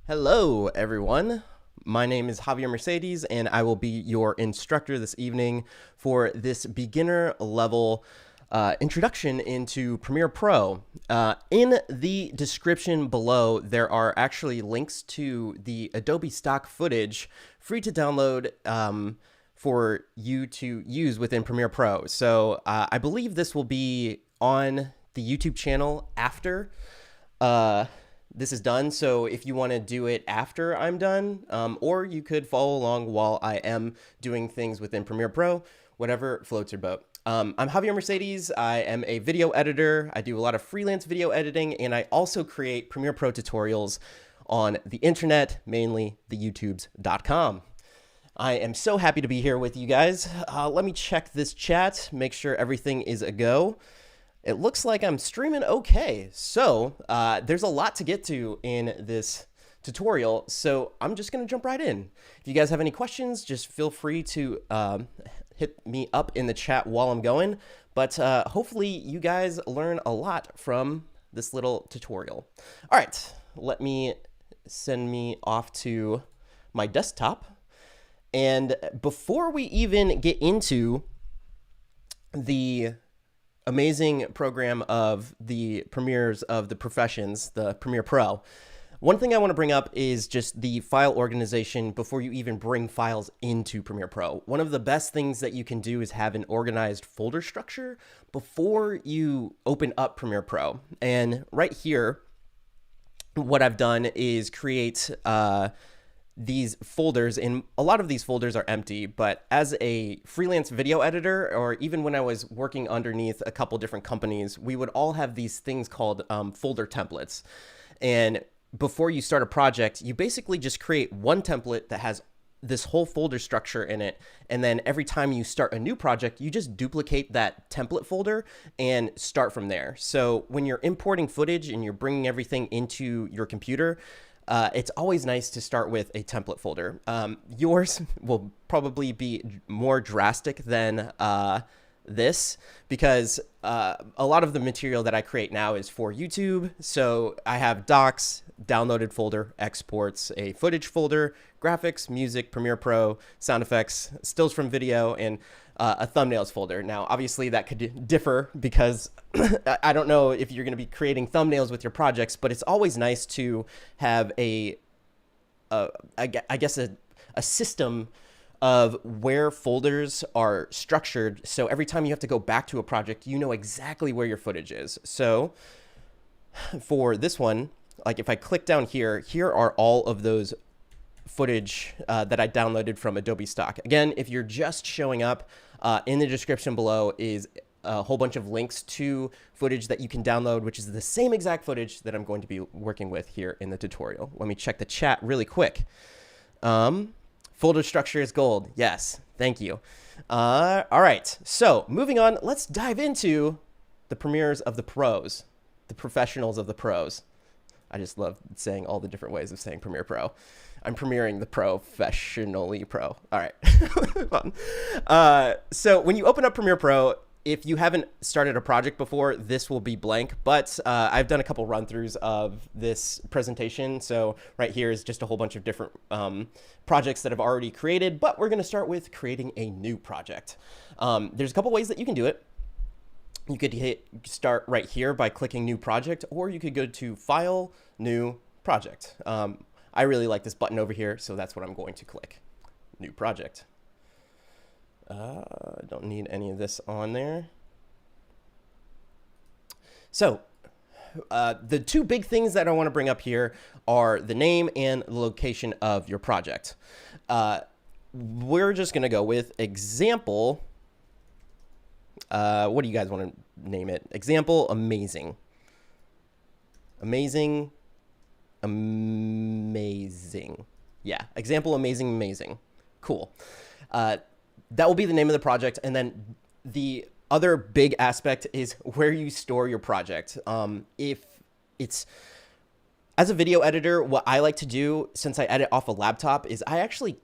Hello, everyone. My name is Javier Mercedes, and I will be your instructor this evening for this beginner level introduction into Premiere Pro. In the description below, there are actually links to the Adobe Stock footage free to download for you to use within Premiere Pro. So I believe this will be on the YouTube channel after this is done. So if you want to do it after I'm done, or you could follow along while I am doing things within Premiere Pro, whatever floats your boat. I'm Javier Mercedes. I am a video editor. I do a lot of freelance video editing, and I also create Premiere Pro tutorials on the internet, mainly the YouTubes.com. I am so happy to be here with you guys. Let me check this chat, make sure everything is a go. It looks like I'm streaming okay. So there's a lot to get to in this tutorial, so I'm just gonna jump right in. If you guys have any questions, just feel free to hit me up in the chat while I'm going. But hopefully you guys learn a lot from this little tutorial. All right, let me send me off to my desktop. And before we even get into the amazing program of the premieres of the professions, the Premiere Pro, one thing I want to bring up is just the file organization before you even bring files into Premiere Pro. One of the best things that you can do is have an organized folder structure before you open up Premiere Pro. And right here, what I've done is create these folders, and a lot of these folders are empty, but as a freelance video editor, or even when I was working underneath a couple different companies, we would all have these things called folder templates. And before you start a project, you basically just create one template that has this whole folder structure in it. And then every time you start a new project, you just duplicate that template folder and start from there. So when you're importing footage and you're bringing everything into your computer, it's always nice to start with a template folder. Yours will probably be more drastic than this, because a lot of the material that I create now is for YouTube. So I have docs, downloaded folder, exports, a footage folder, graphics, music, Premiere Pro, sound effects, stills from video, and a thumbnails folder. Now, obviously that could differ because I don't know if you're going to be creating thumbnails with your projects, but it's always nice to have I guess a system of where folders are structured. So every time you have to go back to a project, you know exactly where your footage is. So for this one, like if I click down here, here are all of those footage that I downloaded from Adobe Stock. Again, if you're just showing up, in the description below is a whole bunch of links to footage that you can download, which is the same exact footage that I'm going to be working with here in the tutorial. Let me check the chat really quick. Folder structure is gold. Yes, thank you. All right, so moving on, let's dive into the premieres of the pros, the professionals of the pros. I just love saying all the different ways of saying Premiere Pro. I'm premiering the professionally pro. All right. So when you open up Premiere Pro, if you haven't started a project before, this will be blank, but I've done a couple run-throughs of this presentation. So right here is just a whole bunch of different projects that I've already created, but we're gonna start with creating a new project. There's a couple ways that you can do it. You could hit start right here by clicking new project, or you could go to file, new project. I really like this button over here, so that's what I'm going to click, new project. Don't need any of this on there. So the two big things that I want to bring up here are the name and the location of your project. We're just going to go with example. What do you guys want to name it? Example, amazing. Amazing. Amazing. Yeah, example, amazing, amazing. Cool. That will be the name of the project. And then the other big aspect is where you store your project. If it's, as a video editor, what I like to do, since I edit off a laptop, is I actually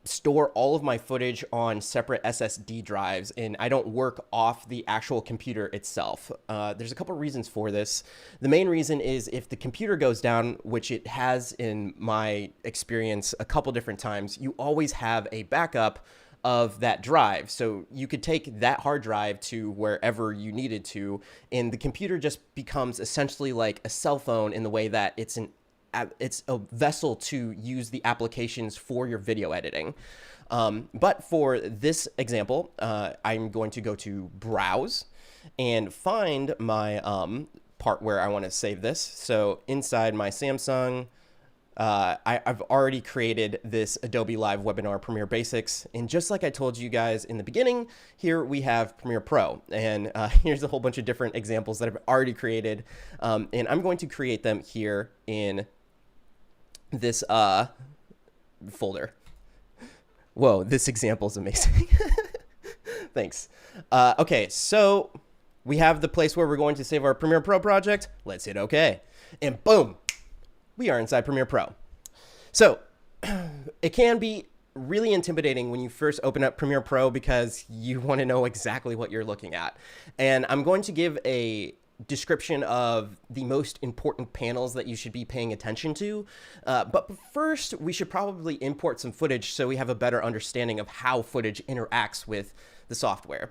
store all of my footage on separate SSD drives, and I don't work off the actual computer itself. There's a couple reasons for this. The main reason is if the computer goes down, which it has in my experience a couple different times, you always have a backup of that drive. So you could take that hard drive to wherever you needed to, and the computer just becomes essentially like a cell phone in the way that it's a vessel to use the applications for your video editing. But for this example, I'm going to go to Browse and find my part where I want to save this. So inside my Samsung, I've already created this Adobe Live Webinar Premiere Basics. And just like I told you guys in the beginning, here we have Premiere Pro. And here's a whole bunch of different examples that I've already created. And I'm going to create them here in this folder. Whoa, this example is amazing. Thanks. Okay, so we have the place where we're going to save our Premiere Pro project. Let's hit OK. And boom, we are inside Premiere Pro. So it can be really intimidating when you first open up Premiere Pro because you want to know exactly what you're looking at. And I'm going to give a description of the most important panels that you should be paying attention to. But first, we should probably import some footage so we have a better understanding of how footage interacts with the software.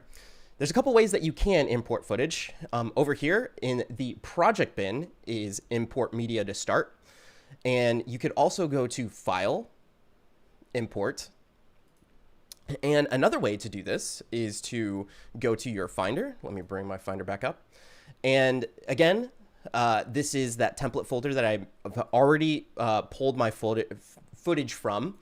There's a couple ways that you can import footage. Over here in the project bin is import media to start. And you could also go to File, Import. And another way to do this is to go to your Finder. Let me bring my Finder back up. And again, this is that template folder that I've already pulled my footage from.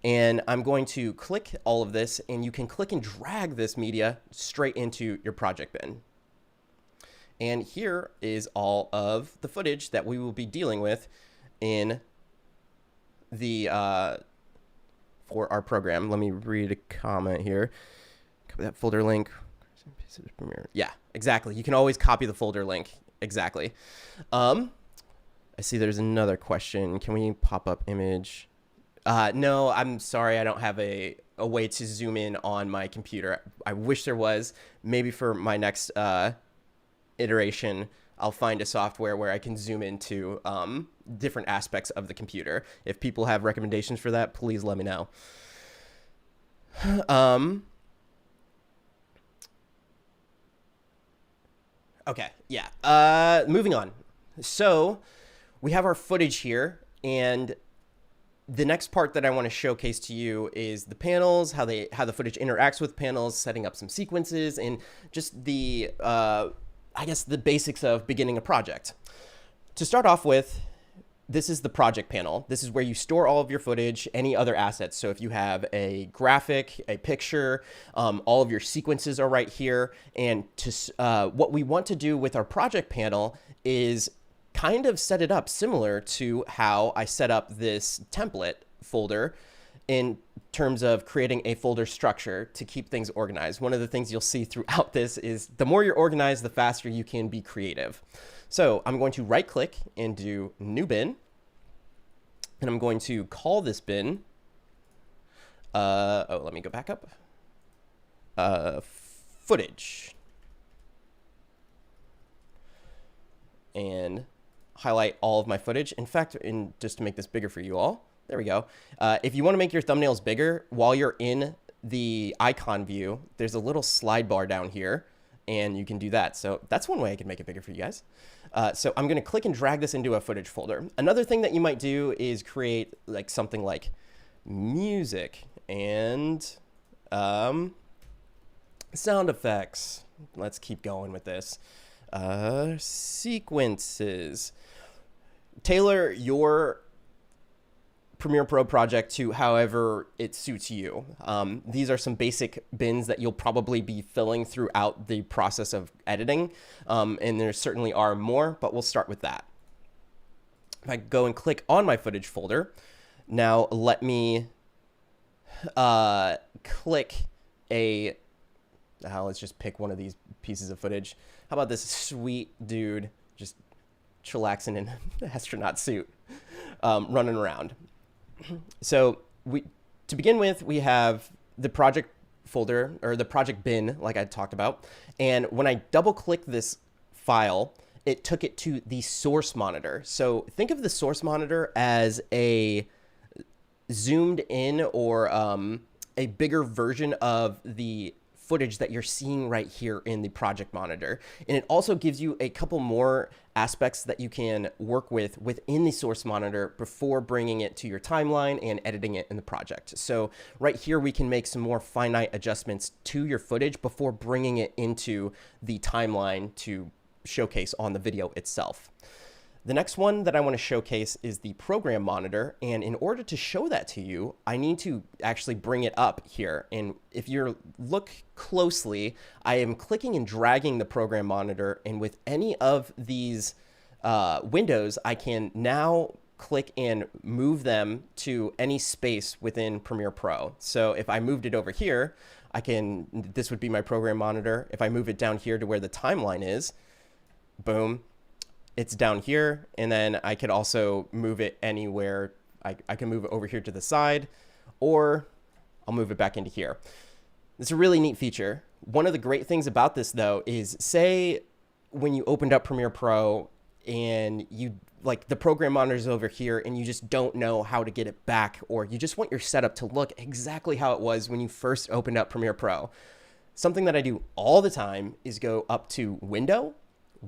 And I'm going to click all of this, and you can click and drag this media straight into your project bin. And here is all of the footage that we will be dealing with in the for our program. Let me read a comment here. Copy that folder link. Yeah, exactly. You can always copy the folder link. Exactly. I see there's another question. Can we pop up image? No, I'm sorry. I don't have a way to zoom in on my computer. I wish there was. Maybe for my next iteration, I'll find a software where I can zoom into different aspects of the computer. If people have recommendations for that, please let me know. Okay, yeah. Moving on. So we have our footage here, and the next part that I want to showcase to you is the panels, how the footage interacts with panels, setting up some sequences, and just the I guess the basics of beginning a project. To start off with, this is the project panel. This is where you store all of your footage, any other assets. So if you have a graphic, a picture, all of your sequences are right here. And what we want to do with our project panel is kind of set it up similar to how I set up this template folder in terms of creating a folder structure to keep things organized. One of the things you'll see throughout this is the more you're organized, the faster you can be creative. So I'm going to right click and do new bin. And I'm going to call this bin, let me go back up, footage. And highlight all of my footage. In fact, just to make this bigger for you all, there we go. If you want to make your thumbnails bigger, while you're in the icon view, there's a little slide bar down here, and you can do that. So that's one way I can make it bigger for you guys. So I'm going to click and drag this into a footage folder. Another thing that you might do is create like something like music and sound effects. Let's keep going with this. Sequences. Tailor your Premiere Pro project to however it suits you. These are some basic bins that you'll probably be filling throughout the process of editing. And there certainly are more, but we'll start with that. If I go and click on my footage folder, now let me click let's just pick one of these pieces of footage. How about this sweet dude just chillaxing in an astronaut suit, running around. So to begin with, we have the project folder, or the project bin, like I talked about. And when I double click this file, it took it to the source monitor. So think of the source monitor as a zoomed in, or a bigger version of the footage that you're seeing right here in the project monitor. And it also gives you a couple more aspects that you can work with within the source monitor before bringing it to your timeline and editing it in the project. So right here, we can make some more finite adjustments to your footage before bringing it into the timeline to showcase on the video itself. The next one that I want to showcase is the program monitor. And in order to show that to you, I need to actually bring it up here. And if you look closely, I am clicking and dragging the program monitor. And with any of these windows, I can now click and move them to any space within Premiere Pro. So if I moved it over here, this would be my program monitor. If I move it down here to where the timeline is, boom, it's down here. And then I could also move it anywhere. I can move it over here to the side, or I'll move it back into here. It's a really neat feature. One of the great things about this, though, is say when you opened up Premiere Pro and the program monitor is over here and you just don't know how to get it back, or you just want your setup to look exactly how it was when you first opened up Premiere Pro. Something that I do all the time is go up to Window,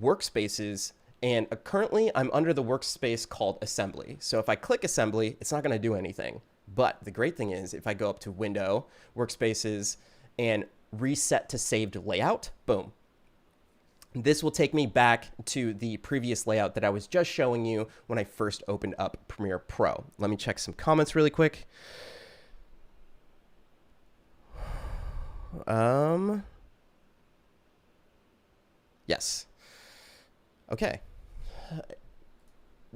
Workspaces, and currently I'm under the workspace called Assembly. So if I click Assembly, it's not going to do anything. But the great thing is if I go up to Window, Workspaces, and reset to saved layout, boom. This will take me back to the previous layout that I was just showing you when I first opened up Premiere Pro. Let me check some comments really quick. Yes. Okay.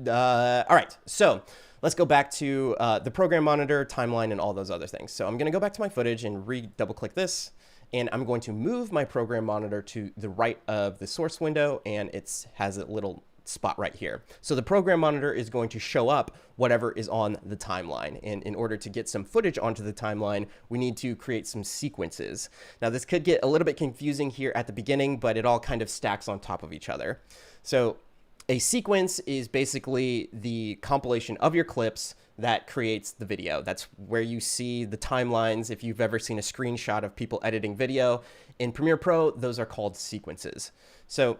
All right, so let's go back to the program monitor, timeline, and all those other things. So I'm going to go back to my footage and double click this, and I'm going to move my program monitor to the right of the source window, and it has a little spot right here. So the program monitor is going to show up whatever is on the timeline. And in order to get some footage onto the timeline, we need to create some sequences. Now this could get a little bit confusing here at the beginning, but it all kind of stacks on top of each other. So a sequence is basically the compilation of your clips that creates the video. That's where you see the timelines. If you've ever seen a screenshot of people editing video in Premiere Pro, those are called sequences. So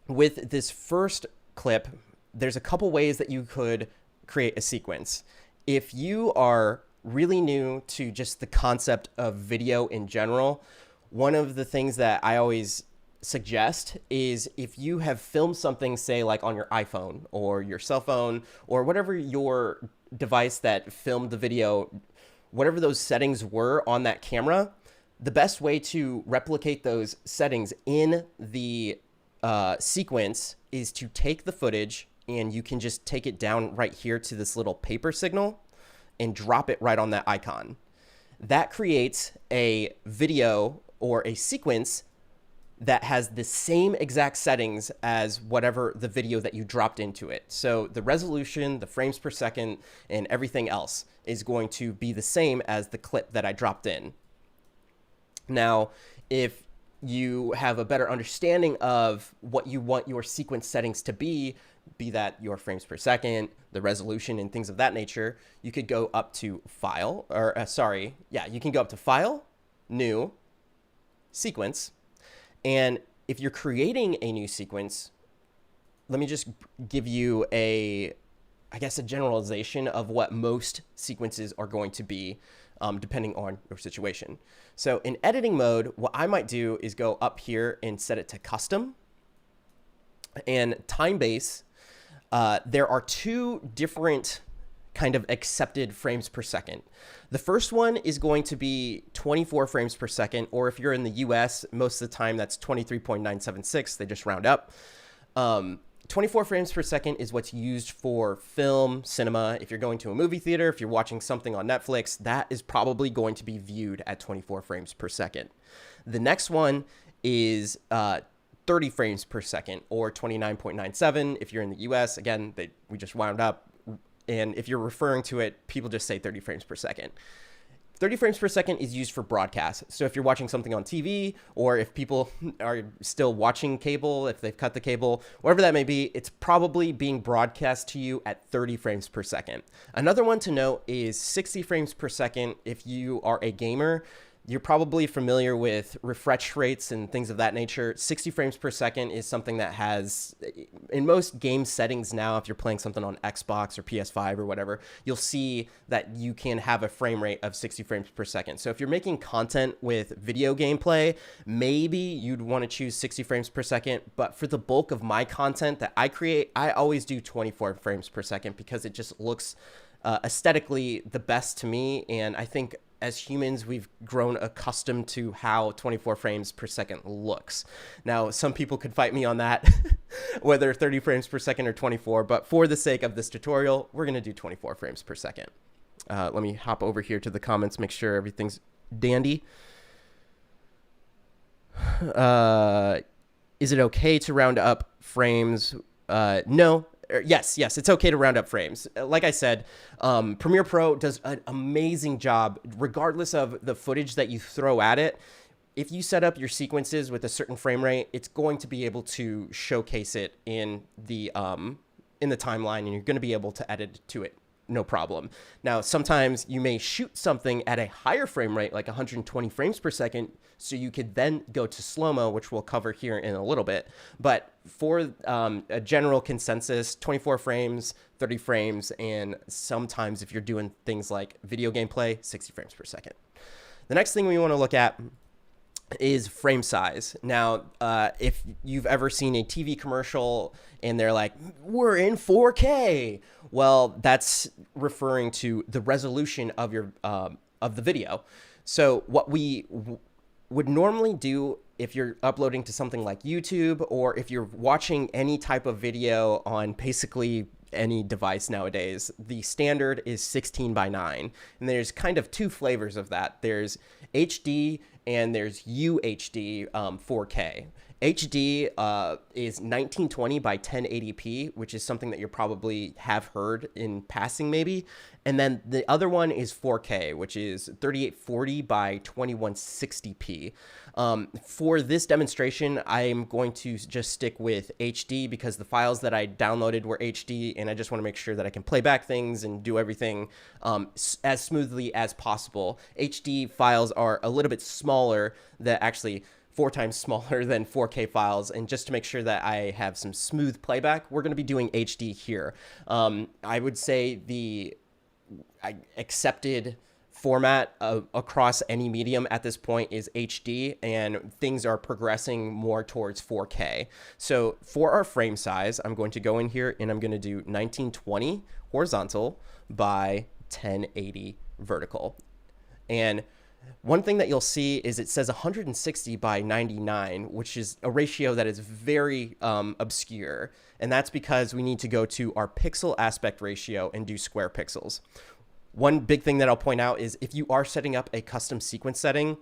with this first clip, there's a couple ways that you could create a sequence. If you are really new to just the concept of video in general, one of the things that I always suggest is if you have filmed something, say like on your iPhone or your cell phone or whatever your device that filmed the video, whatever those settings were on that camera, the best way to replicate those settings in the sequence is to take the footage, and you can just take it down right here to this little paper signal and drop it right on that icon. That creates a video or a sequence that has the same exact settings as whatever the video that you dropped into it. So the resolution, the frames per second, and everything else is going to be the same as the clip that I dropped in. Now, if you have a better understanding of what you want your sequence settings to be that your frames per second, the resolution, and things of that nature, you could go up to File, or you can go up to File, New, Sequence. And if you're creating a new sequence, let me just give you a generalization of what most sequences are going to be, depending on your situation. So in editing mode, what I might do is go up here and set it to custom and time base. There are two different kind of accepted frames per second. The first one is going to be 24 frames per second, or if you're in the US, most of the time that's 23.976. They just round up. 24 frames per second is what's used for film, cinema. If you're going to a movie theater, if you're watching something on Netflix, that is probably going to be viewed at 24 frames per second. The next one is 30 frames per second, or 29.97 if you're in the US. Again, we just wound up. And if you're referring to it, people just say 30 frames per second. 30 frames per second is used for broadcast. So if you're watching something on TV, or if people are still watching cable, if they've cut the cable, whatever that may be, it's probably being broadcast to you at 30 frames per second. Another one to note is 60 frames per second. If you are a gamer, you're probably familiar with refresh rates and things of that nature. 60 frames per second is something that has, in most game settings now, if you're playing something on Xbox or PS5 or whatever, you'll see that you can have a frame rate of 60 frames per second. So if you're making content with video gameplay, maybe you'd want to choose 60 frames per second. But for the bulk of my content that I create, I always do 24 frames per second because it just looks aesthetically the best to me. And I think as humans, we've grown accustomed to how 24 frames per second looks. Now, some people could fight me on that, whether 30 frames per second or 24, but for the sake of this tutorial, we're gonna do 24 frames per second. Let me hop over here to the comments, make sure everything's dandy. Is it okay to round up frames? No. Yes, it's okay to round up frames. Like I said, Premiere Pro does an amazing job, regardless of the footage that you throw at it. If you set up your sequences with a certain frame rate, it's going to be able to showcase it in the timeline, and you're going to be able to edit to it, no problem. Now, sometimes you may shoot something at a higher frame rate, like 120 frames per second, so you could then go to slow-mo, which we'll cover here in a little bit. But for a general consensus, 24 frames, 30 frames, and sometimes if you're doing things like video gameplay, 60 frames per second. The next thing we want to look at is frame size. Now, if you've ever seen a TV commercial and they're like, we're in 4K, well, that's referring to the resolution of your of the video. So what we would normally do if you're uploading to something like YouTube, or if you're watching any type of video on basically any device nowadays, the standard is 16:9. And there's kind of two flavors of that. There's HD and there's UHD 4K. HD is 1920 by 1080p, which is something that you probably have heard in passing maybe. And then the other one is 4K, which is 3840 by 2160p. For this demonstration, I'm going to just stick with HD because the files that I downloaded were HD, and I just want to make sure that I can play back things and do everything as smoothly as possible. HD files are a little bit smaller, that actually 4 times smaller than 4K files, and just to make sure that I have some smooth playback, we're going to be doing HD here. I would say the accepted format across any medium at this point is HD, and things are progressing more towards 4K. So for our frame size, I'm going to go in here and I'm going to do 1920 horizontal by 1080 vertical. And one thing that you'll see is it says 160 by 99, which is a ratio that is very obscure. And that's because we need to go to our pixel aspect ratio and do square pixels. One big thing that I'll point out is if you are setting up a custom sequence setting,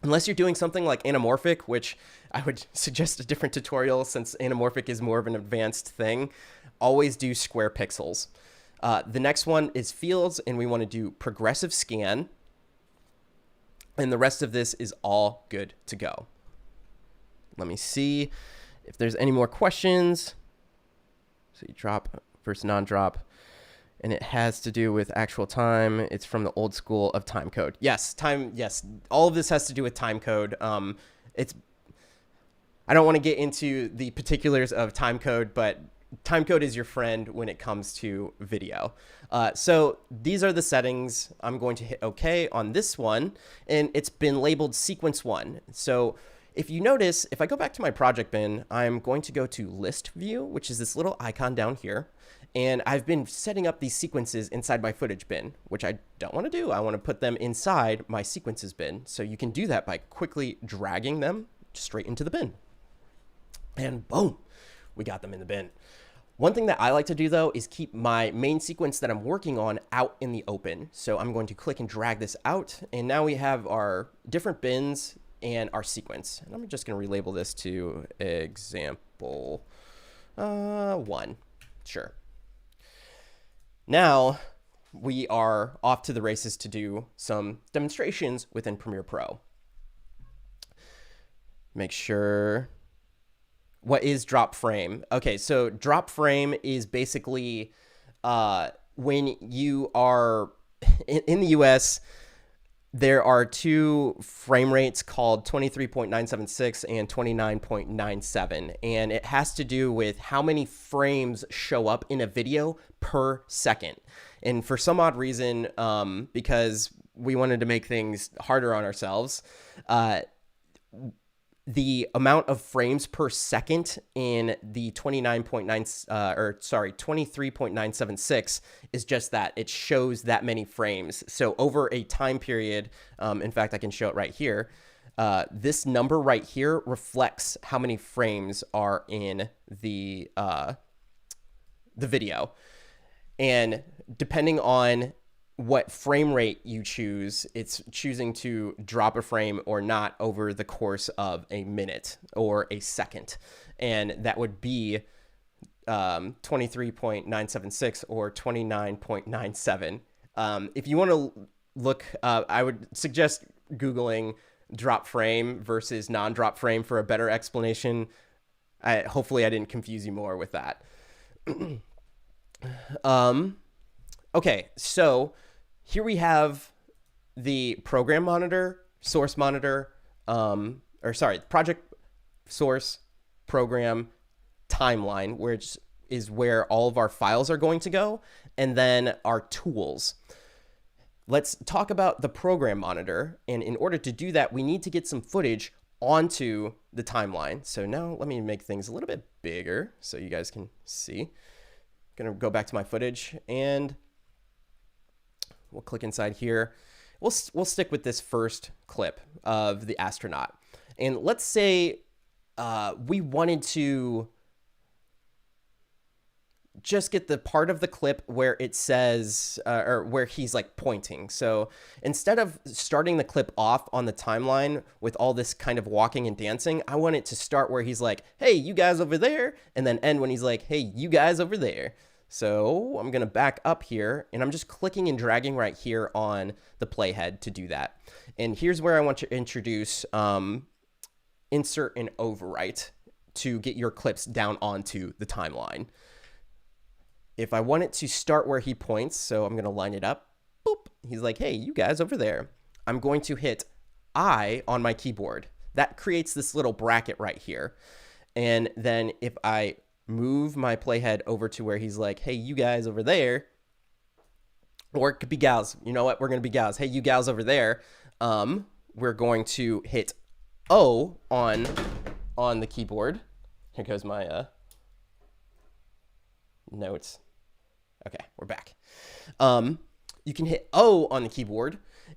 unless you're doing something like anamorphic, which I would suggest a different tutorial since anamorphic is more of an advanced thing, always do square pixels. The next one is fields, and we want to do progressive scan. And the rest of this is all good to go. Let me see if there's any more questions. So you drop versus non-drop. And it has to do with actual time. It's from the old school of time code. Yes, time. Yes, all of this has to do with time code. I don't want to get into the particulars of time code, but time code is your friend when it comes to video. So these are the settings. I'm going to hit OK on this one, and it's been labeled sequence 1. So if you notice, if I go back to my project bin, I'm going to go to list view, which is this little icon down here. And I've been setting up these sequences inside my footage bin, which I don't want to do. I want to put them inside my sequences bin. So you can do that by quickly dragging them straight into the bin. And boom, we got them in the bin. One thing that I like to do though is keep my main sequence that I'm working on out in the open. So I'm going to click and drag this out. And now we have our different bins and our sequence. And I'm just going to relabel this to example 1. Sure. Now we are off to the races to do some demonstrations within Premiere Pro. Make sure. What is drop frame? Okay, so drop frame is basically when you are in the US, there are two frame rates called 23.976 and 29.97, and it has to do with how many frames show up in a video per second. And for some odd reason, because we wanted to make things harder on ourselves, the amount of frames per second in the 23.976 is just that. It shows that many frames. So over a time period, in fact, I can show it right here. This number right here reflects how many frames are in the video. And depending on what frame rate you choose, it's choosing to drop a frame or not over the course of a minute or a second. And that would be 23.976 or 29.97. If you want to look, I would suggest Googling drop frame versus non-drop frame for a better explanation. Hopefully I didn't confuse you more with that. Okay, so here we have the program monitor, source monitor, project source, program, timeline, which is where all of our files are going to go, and then our tools. Let's talk about the program monitor, and in order to do that, we need to get some footage onto the timeline. So now let me make things a little bit bigger so you guys can see. I'm gonna go back to my footage, and we'll click inside here. We'll stick with this first clip of the astronaut. And let's say we wanted to just get the part of the clip where it says, or where he's like pointing. So instead of starting the clip off on the timeline with all this kind of walking and dancing, I want it to start where he's like, hey, you guys over there, and then end when he's like, hey, you guys over there. So I'm going to back up here, and I'm just clicking and dragging right here on the playhead to do that. And here's where I want to introduce insert and overwrite to get your clips down onto the timeline. If I want it to start where he points, so I'm going to line it up. Boop. He's like, hey, you guys over there. I'm going to hit I on my keyboard. That creates this little bracket right here. And then if I move my playhead over to where he's like, hey, you guys over there, or it could be gals. You know what? We're going to be gals. Hey, you gals over there. We're going to hit O on the keyboard. Here goes my notes. Okay, we're back. You can hit O on the keyboard,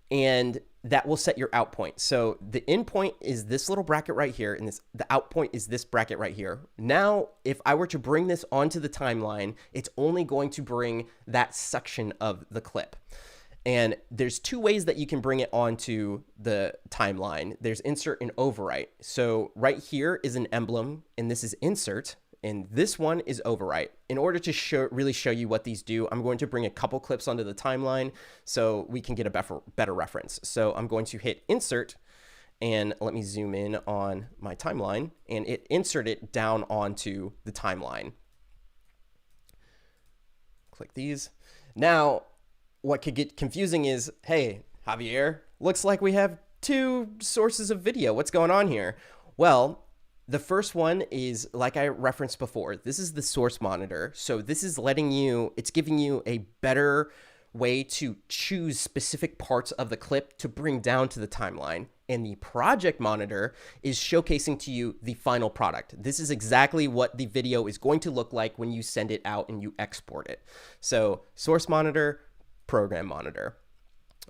and that will set your out point. So the in point is this little bracket right here, and the out point is this bracket right here. Now, if I were to bring this onto the timeline, it's only going to bring that section of the clip. And there's two ways that you can bring it onto the timeline. There's insert and overwrite. So right here is an emblem, and this is insert, and this one is overwrite. In order to really show you what these do, I'm going to bring a couple clips onto the timeline so we can get a better reference. So I'm going to hit insert, and let me zoom in on my timeline, and it inserted down onto the timeline. Click these. Now, what could get confusing is, hey, Javier, looks like we have two sources of video. What's going on here? Well, the first one is, like I referenced before, this is the source monitor. So this is it's giving you a better way to choose specific parts of the clip to bring down to the timeline. And the project monitor is showcasing to you the final product. This is exactly what the video is going to look like when you send it out and you export it. So source monitor, program monitor.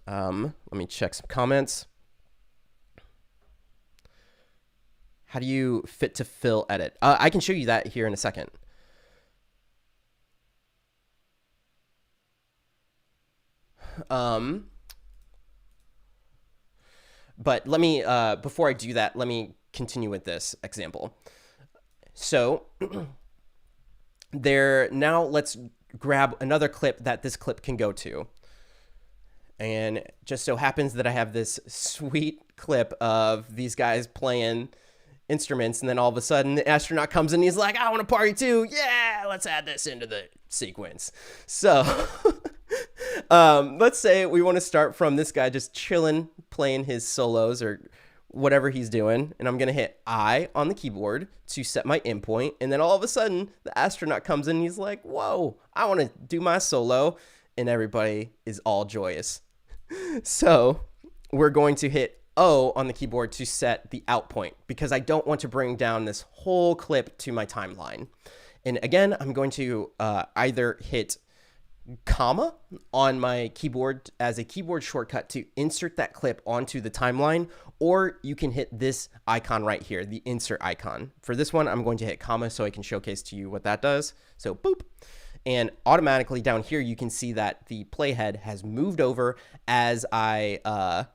Let me check some comments. How do you fit to fill edit? I can show you that here in a second. But let me, before I do that, let me continue with this example. So now let's grab another clip that this clip can go to. And it just so happens that I have this sweet clip of these guys playing instruments, and then all of a sudden the astronaut comes in and he's like, I want to party too. Yeah, let's add this into the sequence. So let's say we want to start from this guy just chilling, playing his solos or whatever he's doing. And I'm going to hit I on the keyboard to set my in point. And then all of a sudden the astronaut comes in and he's like, whoa, I want to do my solo. And everybody is all joyous. So we're going to hit O on the keyboard to set the out point because I don't want to bring down this whole clip to my timeline. And again, I'm going to either hit comma on my keyboard as a keyboard shortcut to insert that clip onto the timeline, or you can hit this icon right here, the insert icon. For this one, I'm going to hit comma so I can showcase to you what that does. So boop. And automatically down here, you can see that the playhead has moved over as I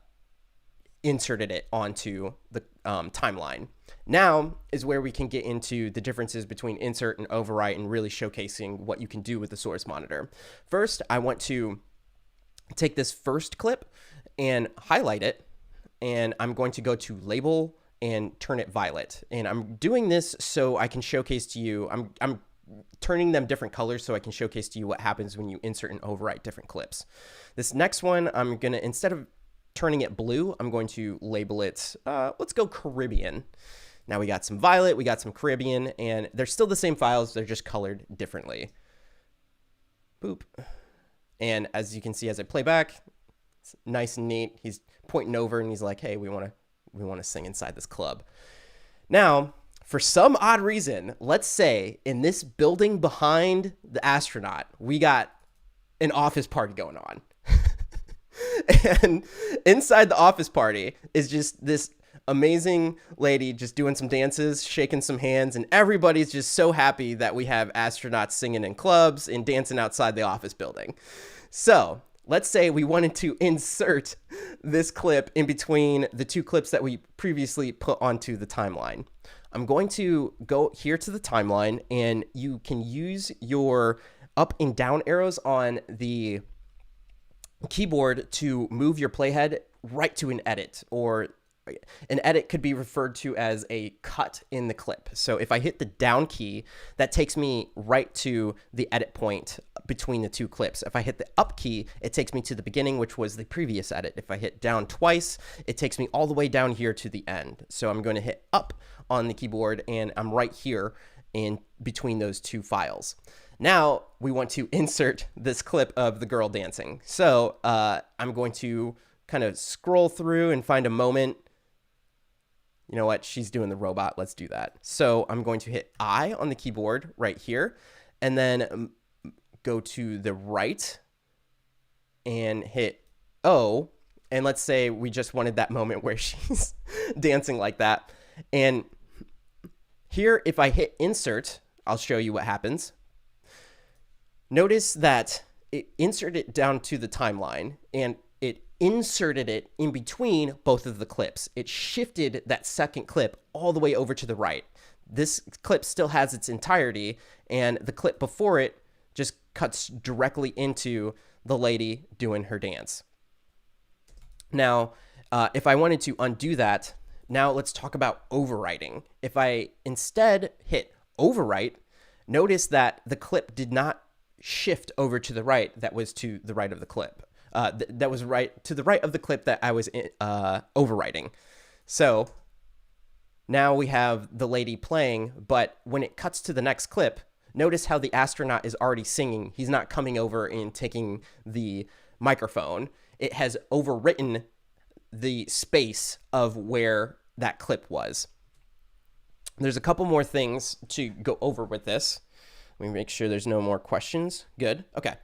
inserted it onto the timeline. Now is where we can get into the differences between insert and overwrite and really showcasing what you can do with the source monitor. First, I want to take this first clip and highlight it, and I'm going to go to label and turn it violet. And I'm doing this so I can showcase to you, I'm turning them different colors so I can showcase to you what happens when you insert and overwrite different clips. This next one, I'm gonna, instead of turning it blue, I'm going to label it, let's go Caribbean. Now we got some violet, we got some Caribbean, and they're still the same files, they're just colored differently. Boop. And as you can see, as I play back, it's nice and neat. He's pointing over and he's like, hey, we wanna sing inside this club. Now, for some odd reason, let's say in this building behind the astronaut, we got an office party going on. And inside the office party is just this amazing lady just doing some dances, shaking some hands, and everybody's just so happy that we have astronauts singing in clubs and dancing outside the office building. So let's say we wanted to insert this clip in between the two clips that we previously put onto the timeline. I'm going to go here to the timeline, and you can use your up and down arrows on the keyboard to move your playhead right to an edit, or an edit could be referred to as a cut in the clip. So if I hit the down key, that takes me right to the edit point between the two clips. If I hit the up key, it takes me to the beginning, which was the previous edit. If I hit down twice, it takes me all the way down here to the end. So I'm going to hit up on the keyboard, and I'm right here in between those two files. Now we want to insert this clip of the girl dancing. So I'm going to kind of scroll through and find a moment. You know what? She's doing the robot. Let's do that. So I'm going to hit I on the keyboard right here, and then go to the right and hit O. And let's say we just wanted that moment where she's dancing like that. And here, if I hit insert, I'll show you what happens. Notice that it inserted it down to the timeline, and it inserted it in between both of the clips. It shifted that second clip all the way over to the right. This clip still has its entirety, and the clip before it just cuts directly into the lady doing her dance. Now, if I wanted to undo that, now let's talk about overwriting. If I instead hit overwrite, notice that the clip did not shift over to the right. That was to the right of the clip. That was right to the right of the clip that I was overwriting. So now we have the lady playing, but when it cuts to the next clip, notice how the astronaut is already singing. He's not coming over and taking the microphone. It has overwritten the space of where that clip was. There's a couple more things to go over with this. Let me make sure there's no more questions. Good. Okay.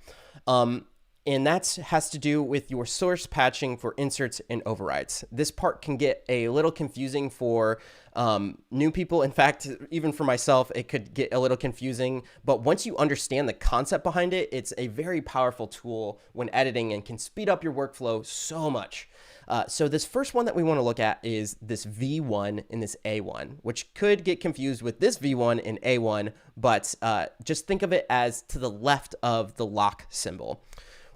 And that has to do with your source patching for inserts and overrides. This part can get a little confusing for new people. In fact, even for myself, it could get a little confusing. But once you understand the concept behind it, it's a very powerful tool when editing and can speed up your workflow so much. So this first one that we want to look at is this V1 and this A1, which could get confused with this V1 and A1, but just think of it as to the left of the lock symbol.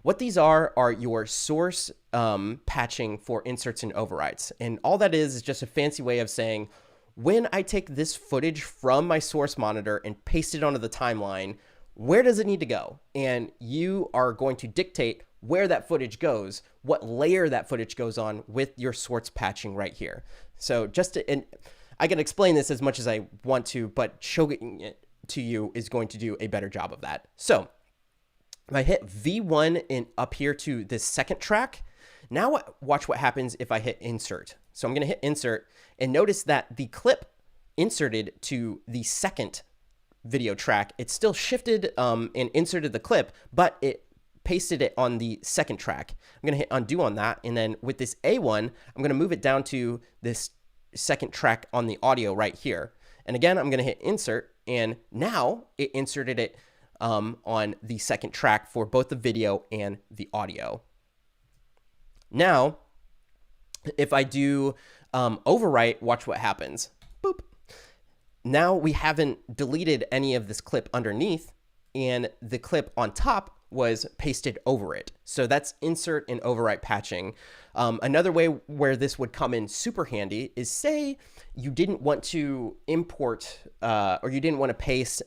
What these are your source patching for inserts and overwrites. And all that is just a fancy way of saying, when I take this footage from my source monitor and paste it onto the timeline, where does it need to go? And you are going to dictate where that footage goes, what layer that footage goes on with your source patching right here. So and I can explain this as much as I want to, but showing it to you is going to do a better job of that. So if I hit V1 and up here to this second track, now watch what happens if I hit insert. So I'm going to hit insert and notice that the clip inserted to the second video track, it still shifted and inserted the clip, but it pasted it on the second track. I'm going to hit undo on that. And then with this A1, I'm going to move it down to this second track on the audio right here. And again, I'm going to hit insert. And now it inserted it on the second track for both the video and the audio. Now, if I do overwrite, watch what happens. Boop. Now we haven't deleted any of this clip underneath, and the clip on top was pasted over it. So that's insert and overwrite patching. Another way where this would come in super handy is, say you didn't want to import or you didn't want to paste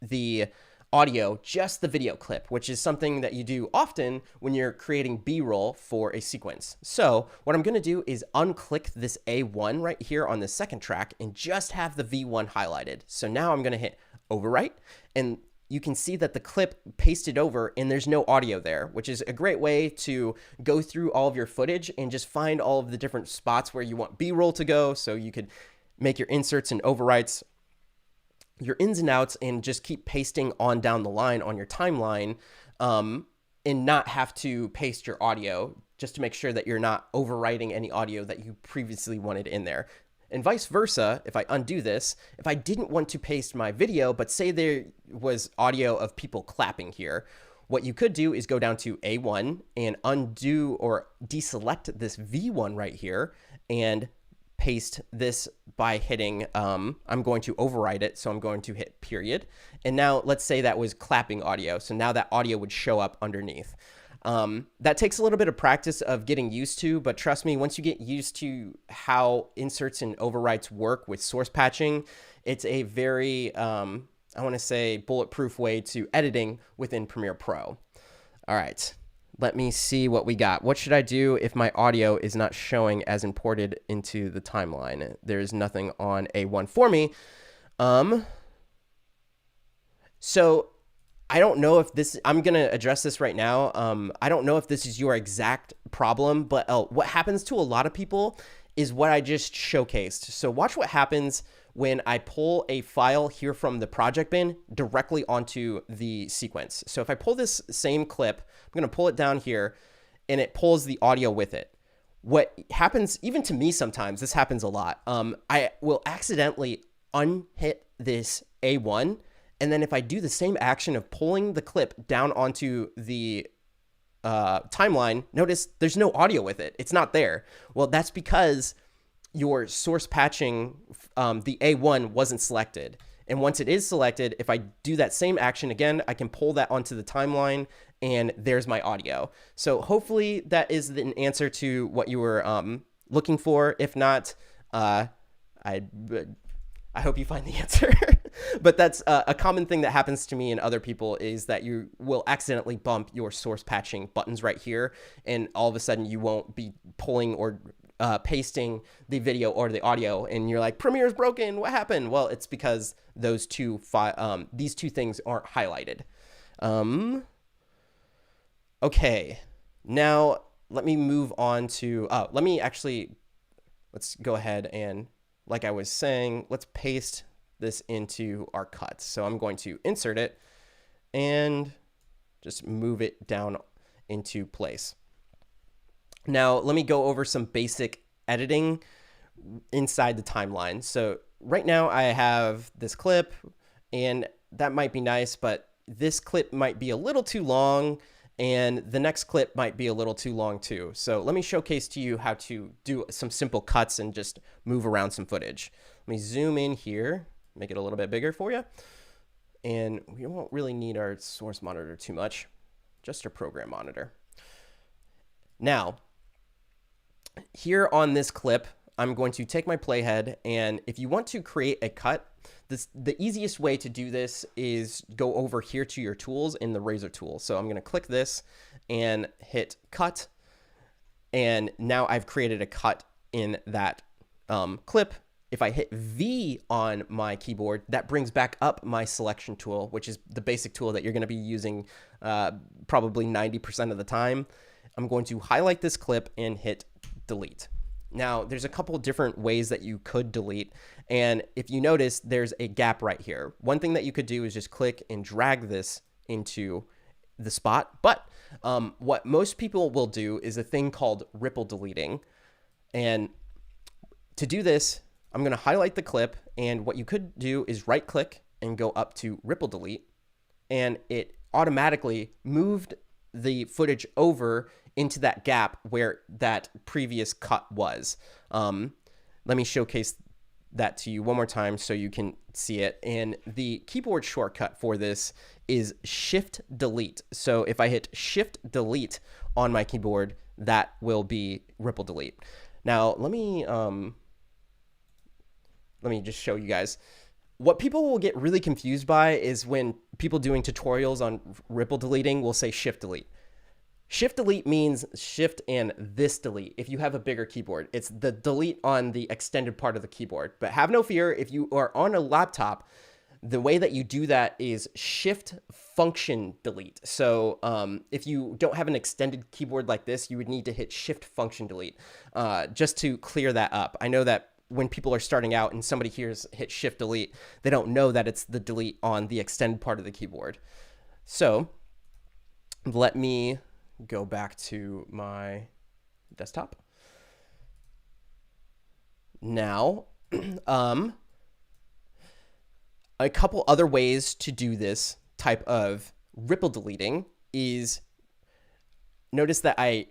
the audio, just the video clip, which is something that you do often when you're creating B-roll for a sequence. So what I'm going to do is unclick this A1 right here on the second track and just have the V1 highlighted. So now I'm going to hit overwrite, and you can see that the clip pasted over and there's no audio there, which is a great way to go through all of your footage and just find all of the different spots where you want B-roll to go. So you could make your inserts and overwrites, your ins and outs, and just keep pasting on down the line on your timeline, and not have to paste your audio, just to make sure that you're not overwriting any audio that you previously wanted in there. And vice versa, if I undo this, if I didn't want to paste my video, but say there was audio of people clapping here, what you could do is go down to A1 and undo or deselect this V1 right here and paste this by hitting, I'm going to overwrite it, so I'm going to hit period. And now let's say that was clapping audio. So now that audio would show up underneath. That takes a little bit of practice of getting used to, but trust me, once you get used to how inserts and overwrites work with source patching, it's a very, I want to say, bulletproof way to editing within Premiere Pro. All right, let me see what we got. What should I do if my audio is not showing as imported into the timeline? There's nothing on A1 for me. So I don't know if this, I'm going to address this right now. I don't know if this is your exact problem, but what happens to a lot of people is what I just showcased. So watch what happens when I pull a file here from the project bin directly onto the sequence. So if I pull this same clip, I'm going to pull it down here, and it pulls the audio with it. What happens, even to me sometimes, this happens a lot. I will accidentally unhit this A1, and then if I do the same action of pulling the clip down onto the timeline, notice there's no audio with it. It's not there. Well, that's because your source patching, the A1 wasn't selected. And once it is selected, if I do that same action again, I can pull that onto the timeline, and there's my audio. So hopefully that is an answer to what you were looking for. If not, I hope you find the answer. But that's a common thing that happens to me and other people, is that you will accidentally bump your source patching buttons right here, and all of a sudden you won't be pulling or pasting the video or the audio, and you're like, Premiere's broken, what happened? Well, it's because those these two things aren't highlighted. Okay, now let me move on to, let's go ahead and, like I was saying, let's paste this into our cuts. So I'm going to insert it and just move it down into place. Now, let me go over some basic editing inside the timeline. So right now I have this clip, and that might be nice, but this clip might be a little too long, and the next clip might be a little too long too. So let me showcase to you how to do some simple cuts and just move around some footage. Let me zoom in here, make it a little bit bigger for you. And we won't really need our source monitor too much, just our program monitor. Now, here on this clip, I'm going to take my playhead, and if you want to create a cut, the easiest way to do this is go over here to your tools in the razor tool. So I'm going to click this and hit cut, and now I've created a cut in that clip. If I hit V on my keyboard, that brings back up my selection tool, which is the basic tool that you're going to be using probably 90% of the time. I'm going to highlight this clip and hit delete. Now, there's a couple different ways that you could delete, and if you notice, there's a gap right here. One thing that you could do is just click and drag this into the spot, but what most people will do is a thing called ripple deleting, and to do this, I'm going to highlight the clip, and what you could do is right-click and go up to ripple delete, and it automatically moved the footage over into that gap where that previous cut was. Let me showcase that to you one more time so you can see it. And the keyboard shortcut for this is Shift Delete. So if I hit Shift Delete on my keyboard, that will be ripple delete. Now let me just show you guys. What people will get really confused by is when people doing tutorials on ripple deleting will say Shift Delete. Shift delete means shift and this delete. If you have a bigger keyboard, it's the delete on the extended part of the keyboard. But have no fear, if you are on a laptop, the way that you do that is shift function delete. So if you don't have an extended keyboard like this, you would need to hit shift function delete just to clear that up. I know that when people are starting out and somebody hears hit shift delete, they don't know that it's the delete on the extended part of the keyboard. So let me go back to my desktop. Now, a couple other ways to do this type of ripple deleting is, notice that I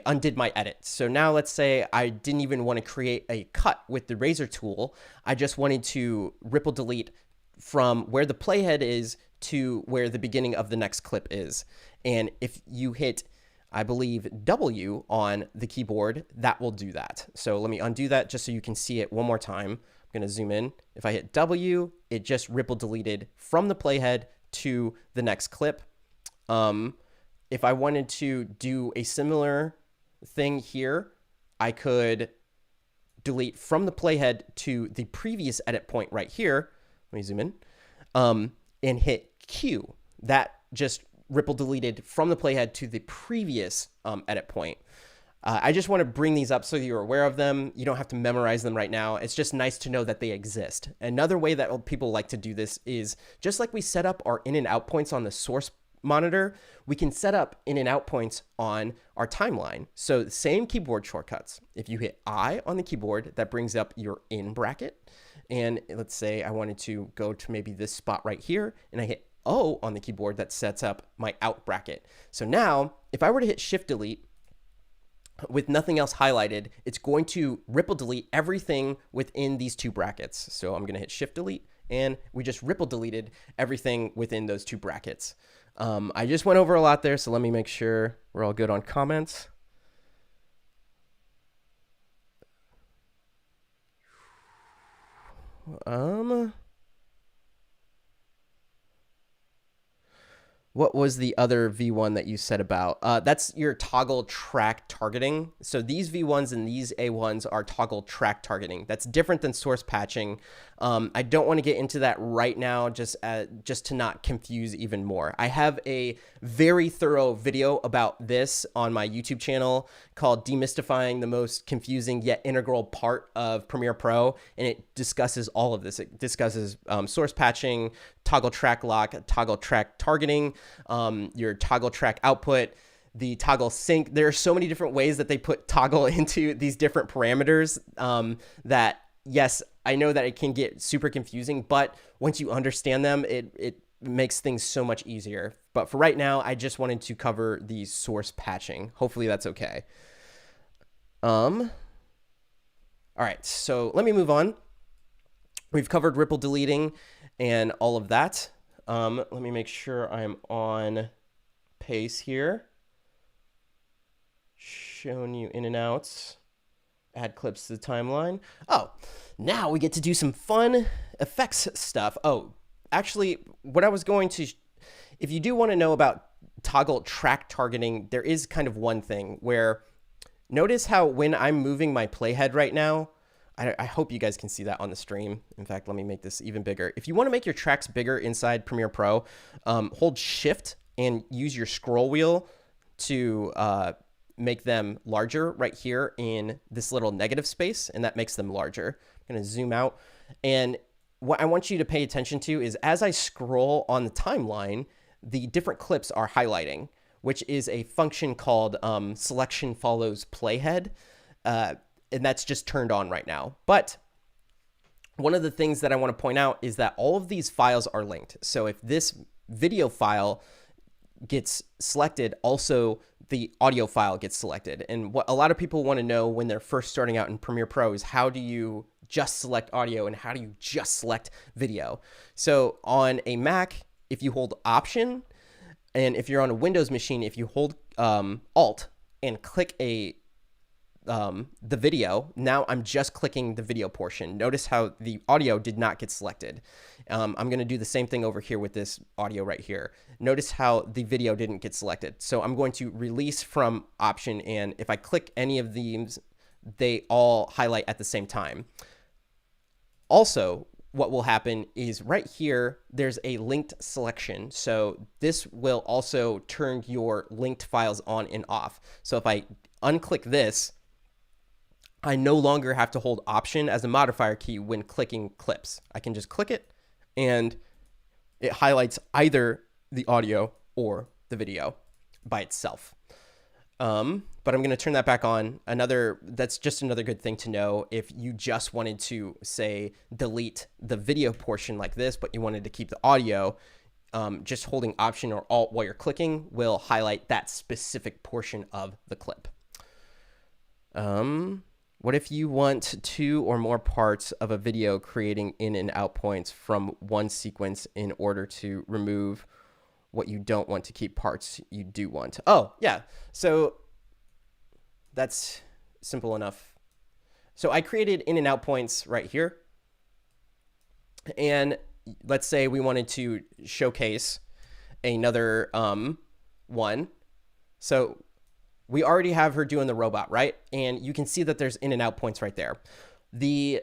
undid my edit. So now let's say I didn't even want to create a cut with the razor tool. I just wanted to ripple delete from where the playhead is to where the beginning of the next clip is. And if you hit, I believe, W on the keyboard, that will do that. So let me undo that just so you can see it one more time. I'm going to zoom in. If I hit W, it just ripple deleted from the playhead to the next clip. If I wanted to do a similar thing here, I could delete from the playhead to the previous edit point right here. Let me zoom in and hit Q. That just ripple deleted from the playhead to the previous edit point. I just want to bring these up so you're aware of them. You don't have to memorize them right now. It's just nice to know that they exist. Another way that people like to do this is just like we set up our in and out points on the source monitor, we can set up in and out points on our timeline. So same keyboard shortcuts. If you hit I on the keyboard, that brings up your in bracket. And let's say I wanted to go to maybe this spot right here, and I hit O on the keyboard, that sets up my out bracket. So now if I were to hit Shift Delete with nothing else highlighted, it's going to ripple delete everything within these two brackets. So I'm going to hit Shift Delete, and we just ripple deleted everything within those two brackets. I just went over a lot there, so let me make sure we're all good on comments. What was the other V1 that you said about? That's your toggle track targeting. So these V1s and these A1s are toggle track targeting. That's different than source patching. I don't want to get into that right now, just to not confuse even more. I have a very thorough video about this on my YouTube channel called Demystifying the Most Confusing Yet Integral Part of Premiere Pro, and it discusses all of this. It discusses source patching, toggle track lock, toggle track targeting, your toggle track output, the toggle sync. There are so many different ways that they put toggle into these different parameters that, yes, I know that it can get super confusing, but once you understand them, it makes things so much easier. But for right now, I just wanted to cover the source patching. Hopefully that's okay. All right, so let me move on. We've covered ripple deleting and all of that. Let me make sure I'm on pace here. Showing you in and outs. Add clips to the timeline. Oh, now we get to do some fun effects stuff. Oh, actually, what I was going to, if you do want to know about toggle track targeting, there is kind of one thing where, notice how when I'm moving my playhead right now, I hope you guys can see that on the stream. In fact, let me make this even bigger. If you want to make your tracks bigger inside Premiere Pro, hold Shift and use your scroll wheel to make them larger right here in this little negative space, and that makes them larger. I'm going to zoom out. And what I want you to pay attention to is as I scroll on the timeline, the different clips are highlighting, which is a function called selection follows playhead. And that's just turned on right now. But one of the things that I want to point out is that all of these files are linked. So if this video file gets selected, also the audio file gets selected. And what a lot of people want to know when they're first starting out in Premiere Pro is how do you just select audio and how do you just select video? So on a Mac, if you hold Option, and if you're on a Windows machine, if you hold Alt and click the video, now I'm just clicking the video portion. Notice how the audio did not get selected. I'm going to do the same thing over here with this audio right here. Notice how the video didn't get selected. So I'm going to release from Option, and if I click any of these, they all highlight at the same time. Also, what will happen is right here, there's a linked selection. So this will also turn your linked files on and off. So if I unclick this, I no longer have to hold Option as a modifier key when clicking clips. I can just click it and it highlights either the audio or the video by itself. But I'm going to turn that back on. That's just another good thing to know if you just wanted to, say, delete the video portion like this, but you wanted to keep the audio, just holding Option or Alt while you're clicking will highlight that specific portion of the clip. What if you want 2 or more parts of a video creating in and out points from one sequence in order to remove what you don't want to keep parts you do want? Oh, yeah. So that's simple enough. So I created in and out points right here. And let's say we wanted to showcase another one. So we already have her doing the robot, right? And you can see that there's in and out points right there. The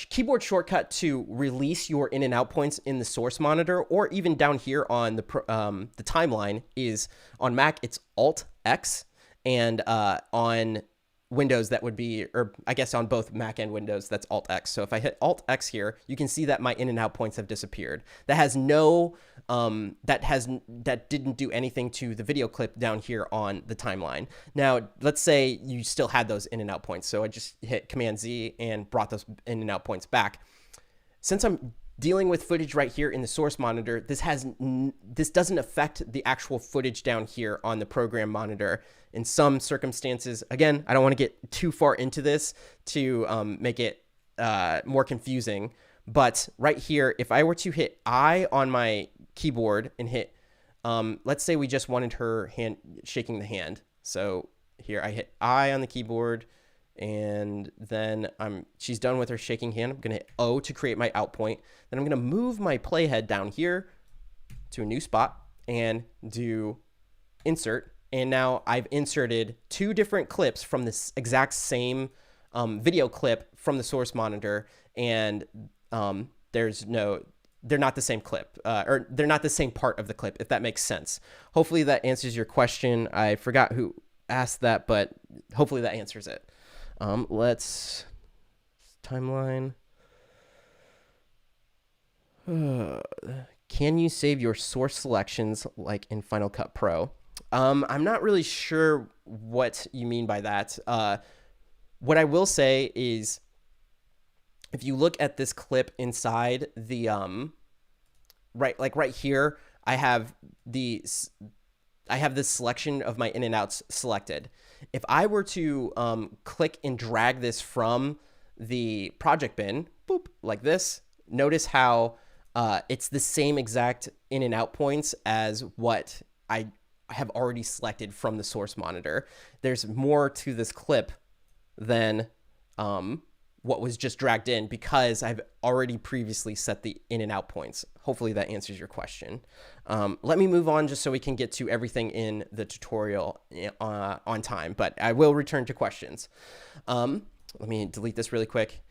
keyboard shortcut to release your in and out points in the source monitor, or even down here on the timeline, is on Mac, it's Alt-X, and on Windows, that would be, or I guess on both Mac and Windows, that's Alt-X. So if I hit Alt-X here, you can see that my in and out points have disappeared. That has no, that didn't do anything to the video clip down here on the timeline. Now, let's say you still had those in and out points. So I just hit Command Z and brought those in and out points back. Since I'm dealing with footage right here in the source monitor, this doesn't affect the actual footage down here on the program monitor. In some circumstances, again, I don't want to get too far into this to make it more confusing, but right here, if I were to hit I on my keyboard and hit, let's say we just wanted her hand shaking the hand. So here I hit I on the keyboard, and then she's done with her shaking hand. I'm gonna hit O to create my out point. Then I'm gonna move my playhead down here to a new spot and do insert. And now I've inserted 2 different clips from this exact same video clip from the source monitor, and they're not the same clip, or they're not the same part of the clip, if that makes sense. Hopefully that answers your question. I forgot who asked that, but hopefully that answers it. Let's timeline. Can you save your source selections like in Final Cut Pro? I'm not really sure what you mean by that. What I will say is, if you look at this clip inside the right here, I have this selection of my in and outs selected. If I were to click and drag this from the project bin, boop, like this, notice how it's the same exact in and out points as what I have already selected from the source monitor. There's more to this clip than what was just dragged in because I've already previously set the in and out points. Hopefully that answers your question. Let me move on just so we can get to everything in the tutorial on time, but I will return to questions. Let me delete this really quick.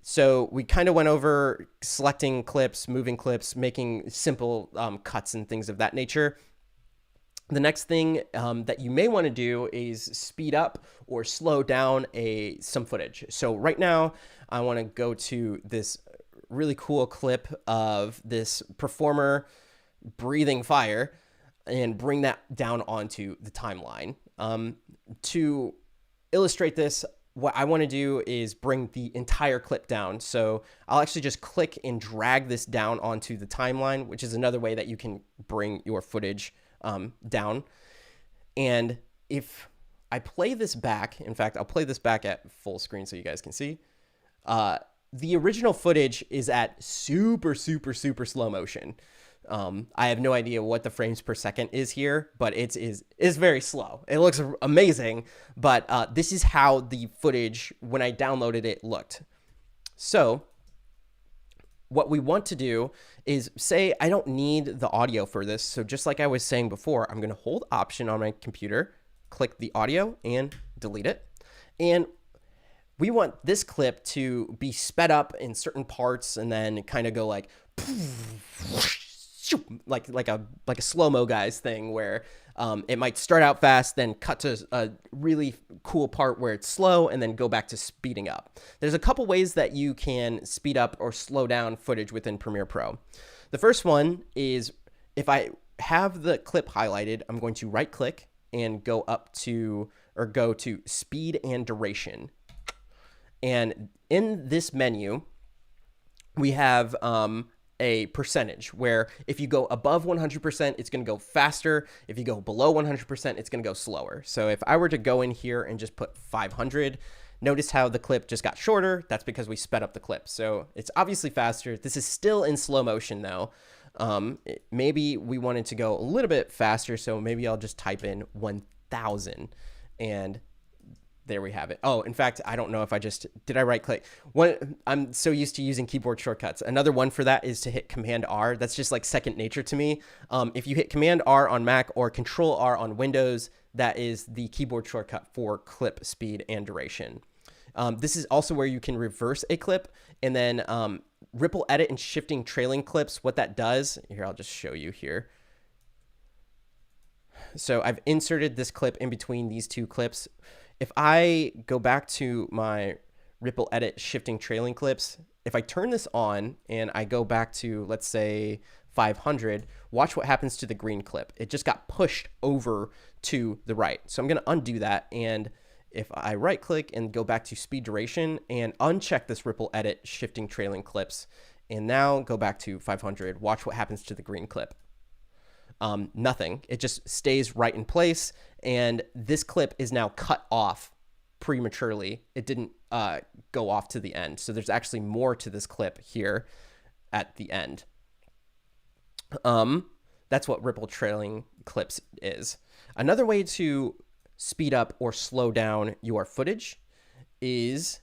So we kind of went over selecting clips, moving clips, making simple cuts and things of that nature. The next thing that you may want to do is speed up or slow down some footage. So right now, I want to go to this really cool clip of this performer breathing fire and bring that down onto the timeline. To illustrate this, what I want to do is bring the entire clip down. So I'll actually just click and drag this down onto the timeline, which is another way that you can bring your footage down. And if I play this back, in fact, I'll play this back at full screen so you guys can see. The original footage is at super slow motion. I have no idea what the frames per second is here, but it is very slow. It looks amazing, but this is how the footage, when I downloaded it, looked. So what we want to do is say I don't need the audio for this. So just like I was saying before, I'm going to hold Option on my computer, click the audio, and delete it. And we want this clip to be sped up in certain parts and then kind of go like a slow-mo guys thing where it might start out fast, then cut to a really cool part where it's slow, and then go back to speeding up. There's a couple ways that you can speed up or slow down footage within Premiere Pro. The first one is if I have the clip highlighted, I'm going to right-click and go to Speed and Duration. And in this menu, we have a percentage where if you go above 100%, it's going to go faster. If you go below 100%, it's going to go slower. So if I were to go in here and just put 500, notice how the clip just got shorter. That's because we sped up the clip. So it's obviously faster. This is still in slow motion though. Maybe we wanted to go a little bit faster. So maybe I'll just type in 1000 and there we have it. Oh, in fact, I don't know if did I right click? I'm so used to using keyboard shortcuts. Another one for that is to hit Command R. That's just like second nature to me. If you hit Command R on Mac or Control R on Windows, that is the keyboard shortcut for clip speed and duration. This is also where you can reverse a clip and then ripple edit and shifting trailing clips. What that does, here, I'll just show you here. So I've inserted this clip in between these two clips. If I go back to my ripple edit shifting trailing clips, if I turn this on and I go back to, let's say 500, watch what happens to the green clip. It just got pushed over to the right. So I'm going to undo that. And if I right click and go back to speed duration and uncheck this ripple edit shifting trailing clips, and now go back to 500, watch what happens to the green clip. Nothing. It just stays right in place. And this clip is now cut off prematurely. It didn't go off to the end. So there's actually more to this clip here at the end. That's what ripple trailing clips is. Another way to speed up or slow down your footage is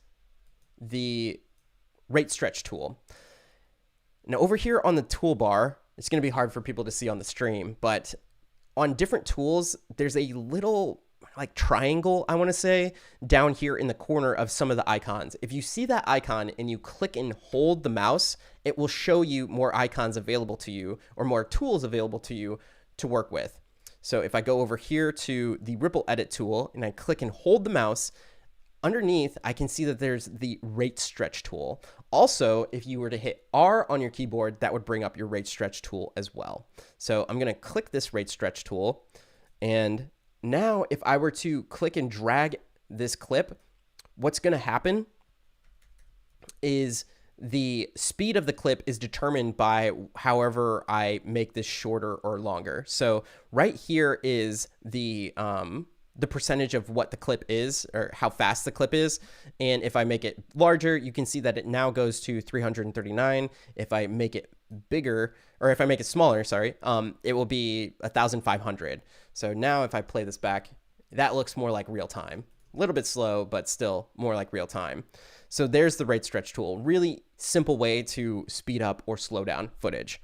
the rate stretch tool. Now over here on the toolbar, it's going to be hard for people to see on the stream, but on different tools, there's a little like triangle, I want to say, down here in the corner of some of the icons. If you see that icon and you click and hold the mouse, it will show you more icons available to you or more tools available to you to work with. So if I go over here to the ripple edit tool and I click and hold the mouse, underneath, I can see that there's the rate stretch tool. Also, if you were to hit R on your keyboard, that would bring up your rate stretch tool as well. So I'm going to click this rate stretch tool. And now if I were to click and drag this clip, what's going to happen is the speed of the clip is determined by however I make this shorter or longer. So right here is the percentage of what the clip is, or how fast the clip is. And if I make it larger, you can see that it now goes to 339. If I make it bigger, or if I make it smaller, sorry, it will be 1,500. So now if I play this back, that looks more like real time. A little bit slow, but still more like real time. So there's the rate stretch tool. Really simple way to speed up or slow down footage.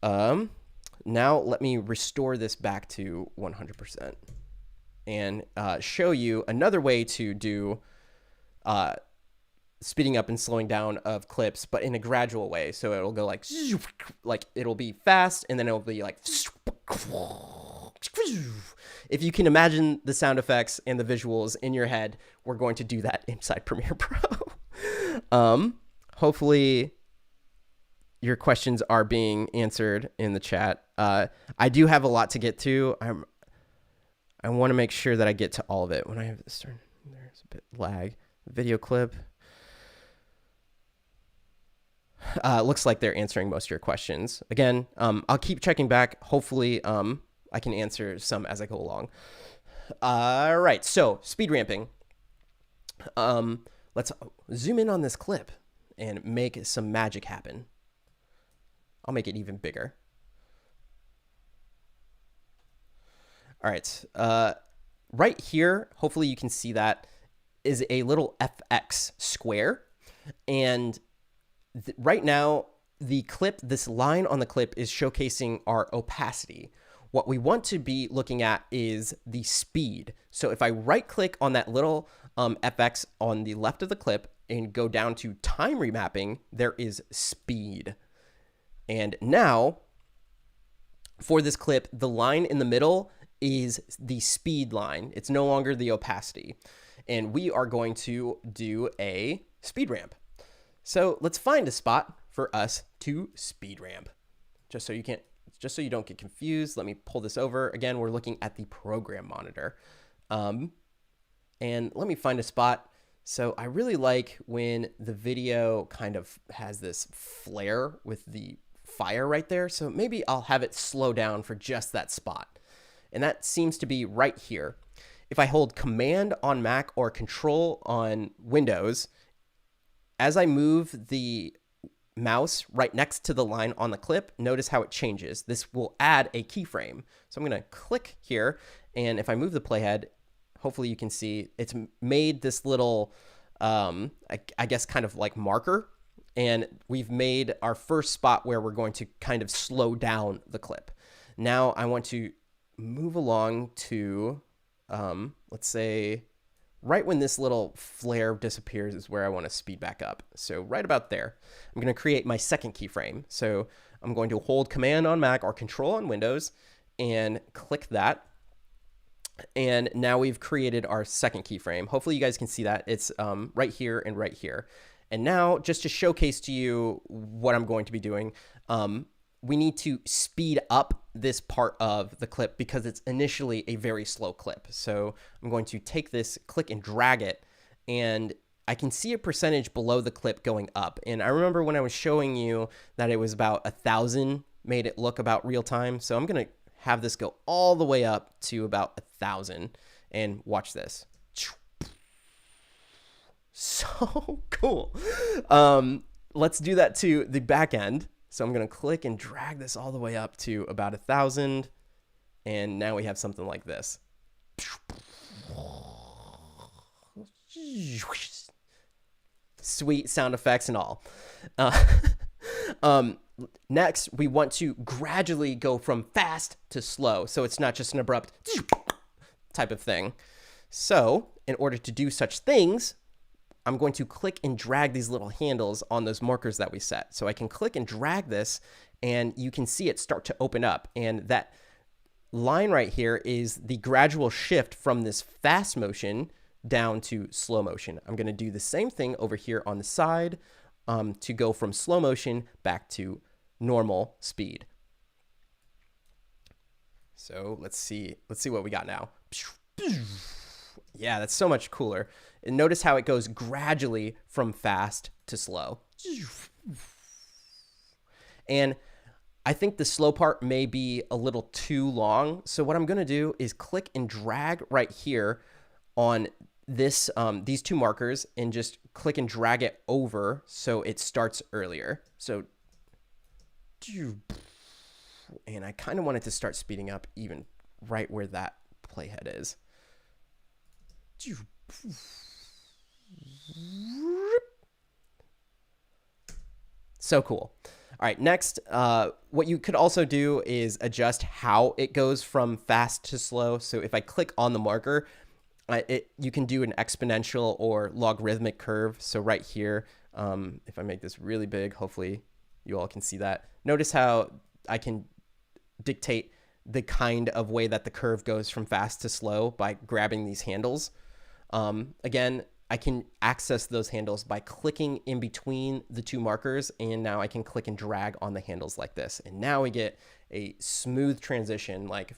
Now let me restore this back to 100% and show you another way to do speeding up and slowing down of clips, but in a gradual way. So it'll go like it'll be fast, and then it'll be like, if you can imagine the sound effects and the visuals in your head, we're going to do that inside Premiere Pro. Hopefully your questions are being answered in the chat. I do have a lot to get to. I want to make sure that I get to all of it. When I have this turn, there's a bit lag. Video clip. Looks like they're answering most of your questions. Again, I'll keep checking back. Hopefully, I can answer some as I go along. All right, so speed ramping. Let's zoom in on this clip and make some magic happen. I'll make it even bigger. All right, right here, hopefully you can see that, is a little FX square. And right now, the clip, this line on the clip is showcasing our opacity. What we want to be looking at is the speed. So if I right click on that little FX on the left of the clip and go down to time remapping, there is speed. And now for this clip, the line in the middle is the speed line. It's no longer the opacity. And we are going to do a speed ramp. So let's find a spot for us to speed ramp. Just so you don't get confused, let me pull this over. Again, we're looking at the program monitor. And let me find a spot. So I really like when the video kind of has this flare with the fire right there. So maybe I'll have it slow down for just that spot. And that seems to be right here. If I hold Command on Mac or Control on Windows, as I move the mouse right next to the line on the clip, notice how it changes. This will add a keyframe. So I'm going to click here, and if I move the playhead, hopefully you can see it's made this little, I guess, kind of like marker, and we've made our first spot where we're going to kind of slow down the clip. Now I want to move along to, let's say, right when this little flare disappears is where I want to speed back up. So right about there, I'm going to create my second keyframe. So I'm going to hold Command on Mac or Control on Windows and click that. And now we've created our second keyframe. Hopefully you guys can see that. It's right here and right here. And now, just to showcase to you what I'm going to be doing, we need to speed up this part of the clip because it's initially a very slow clip. So I'm going to take this, click and drag it, and I can see a percentage below the clip going up. And I remember when I was showing you that it was about 1,000 made it look about real time. So I'm going to have this go all the way up to about 1,000, and watch this. So cool. Let's do that to the back end. So I'm going to click and drag this all the way up to about 1,000. And now we have something like this. Sweet sound effects and all. Next, we want to gradually go from fast to slow. So it's not just an abrupt type of thing. So in order to do such things, I'm going to click and drag these little handles on those markers that we set. So I can click and drag this, and you can see it start to open up. And that line right here is the gradual shift from this fast motion down to slow motion. I'm going to do the same thing over here on the side to go from slow motion back to normal speed. So let's see what we got now. Yeah, that's so much cooler. And notice how it goes gradually from fast to slow. And I think the slow part may be a little too long. So what I'm going to do is click and drag right here on this these two markers and just click and drag it over so it starts earlier. So, and I kind of want it to start speeding up even right where that playhead is. So cool. All right, next, what you could also do is adjust how it goes from fast to slow. So if I click on the marker, you can do an exponential or logarithmic curve. So right here, if I make this really big, hopefully you all can see that. Notice how I can dictate the kind of way that the curve goes from fast to slow by grabbing these handles. Again, I can access those handles by clicking in between the two markers, and now I can click and drag on the handles like this. And now we get a smooth transition, like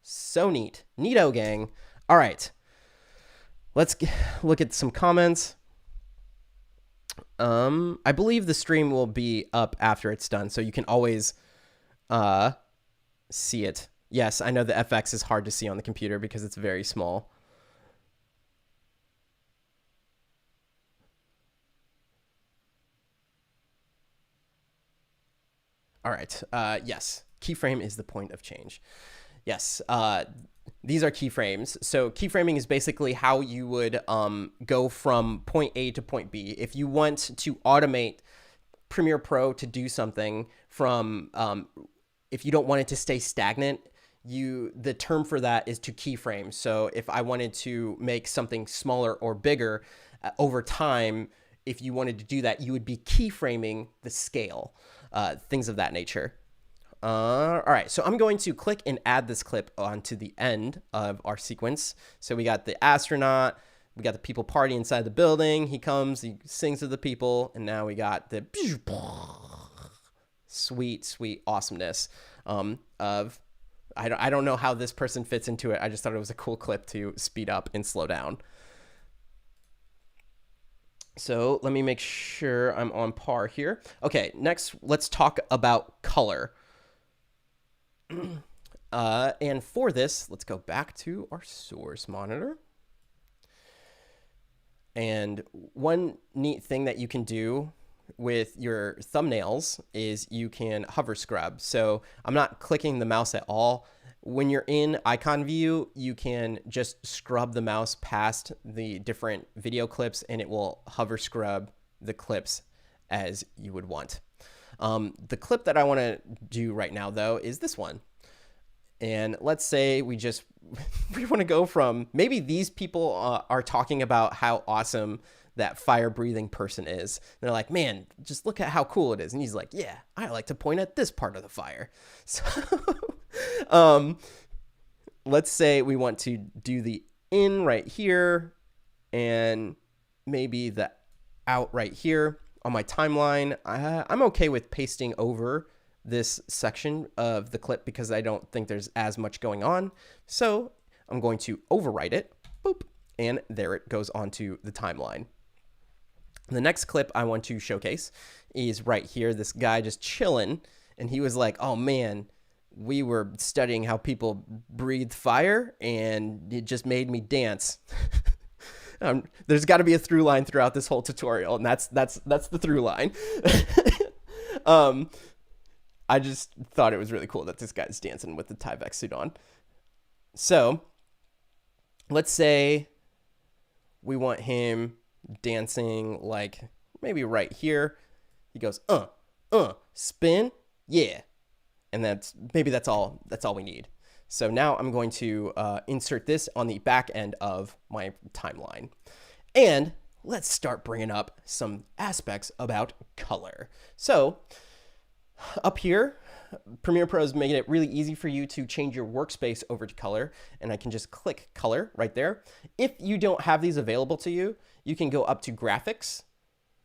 so neat. Neato, gang. All right, let's look at some comments. I believe the stream will be up after it's done, so you can always see it. Yes, I know the FX is hard to see on the computer because it's very small. All right. Yes, keyframe is the point of change. Yes, these are keyframes. So keyframing is basically how you would go from point A to point B. If you want to automate Premiere Pro to do something from, if you don't want it to stay stagnant, the term for that is to keyframe. So if I wanted to make something smaller or bigger over time, if you wanted to do that, you would be keyframing the scale, things of that nature. All right, so I'm going to click and add this clip onto the end of our sequence. So we got the astronaut, we got the people party inside the building. He comes, he sings to the people, and now we got the sweet, sweet awesomeness of, I don't know how this person fits into it. I just thought it was a cool clip to speed up and slow down. So let me make sure I'm on par here. Okay, next, let's talk about color. And for this, let's go back to our source monitor. And one neat thing that you can do with your thumbnails is you can hover scrub. So I'm not clicking the mouse at all. When you're in icon view, you can just scrub the mouse past the different video clips and it will hover scrub the clips as you would want. The clip that I want to do right now, though, is this one. And let's say we want to go from, maybe these people are talking about how awesome that fire breathing person is. And they're like, man, just look at how cool it is. And he's like, yeah, I like to point at this part of the fire. So let's say we want to do the in right here and maybe the out right here on my timeline. I'm okay with pasting over this section of the clip because I don't think there's as much going on. So I'm going to overwrite it, boop, and there it goes onto the timeline. The next clip I want to showcase is right here, this guy just chilling, and he was like, oh man, we were studying how people breathe fire, and it just made me dance. There's got to be a through line throughout this whole tutorial, and that's the through line. I just thought it was really cool that this guy's dancing with the Tyvek suit on. So let's say we want him dancing like maybe right here. He goes, spin, yeah. And that's all we need. So now I'm going to insert this on the back end of my timeline. And let's start bringing up some aspects about color. So up here, Premiere Pro is making it really easy for you to change your workspace over to color, and I can just click color right there. If you don't have these available to you, you can go up to graphics,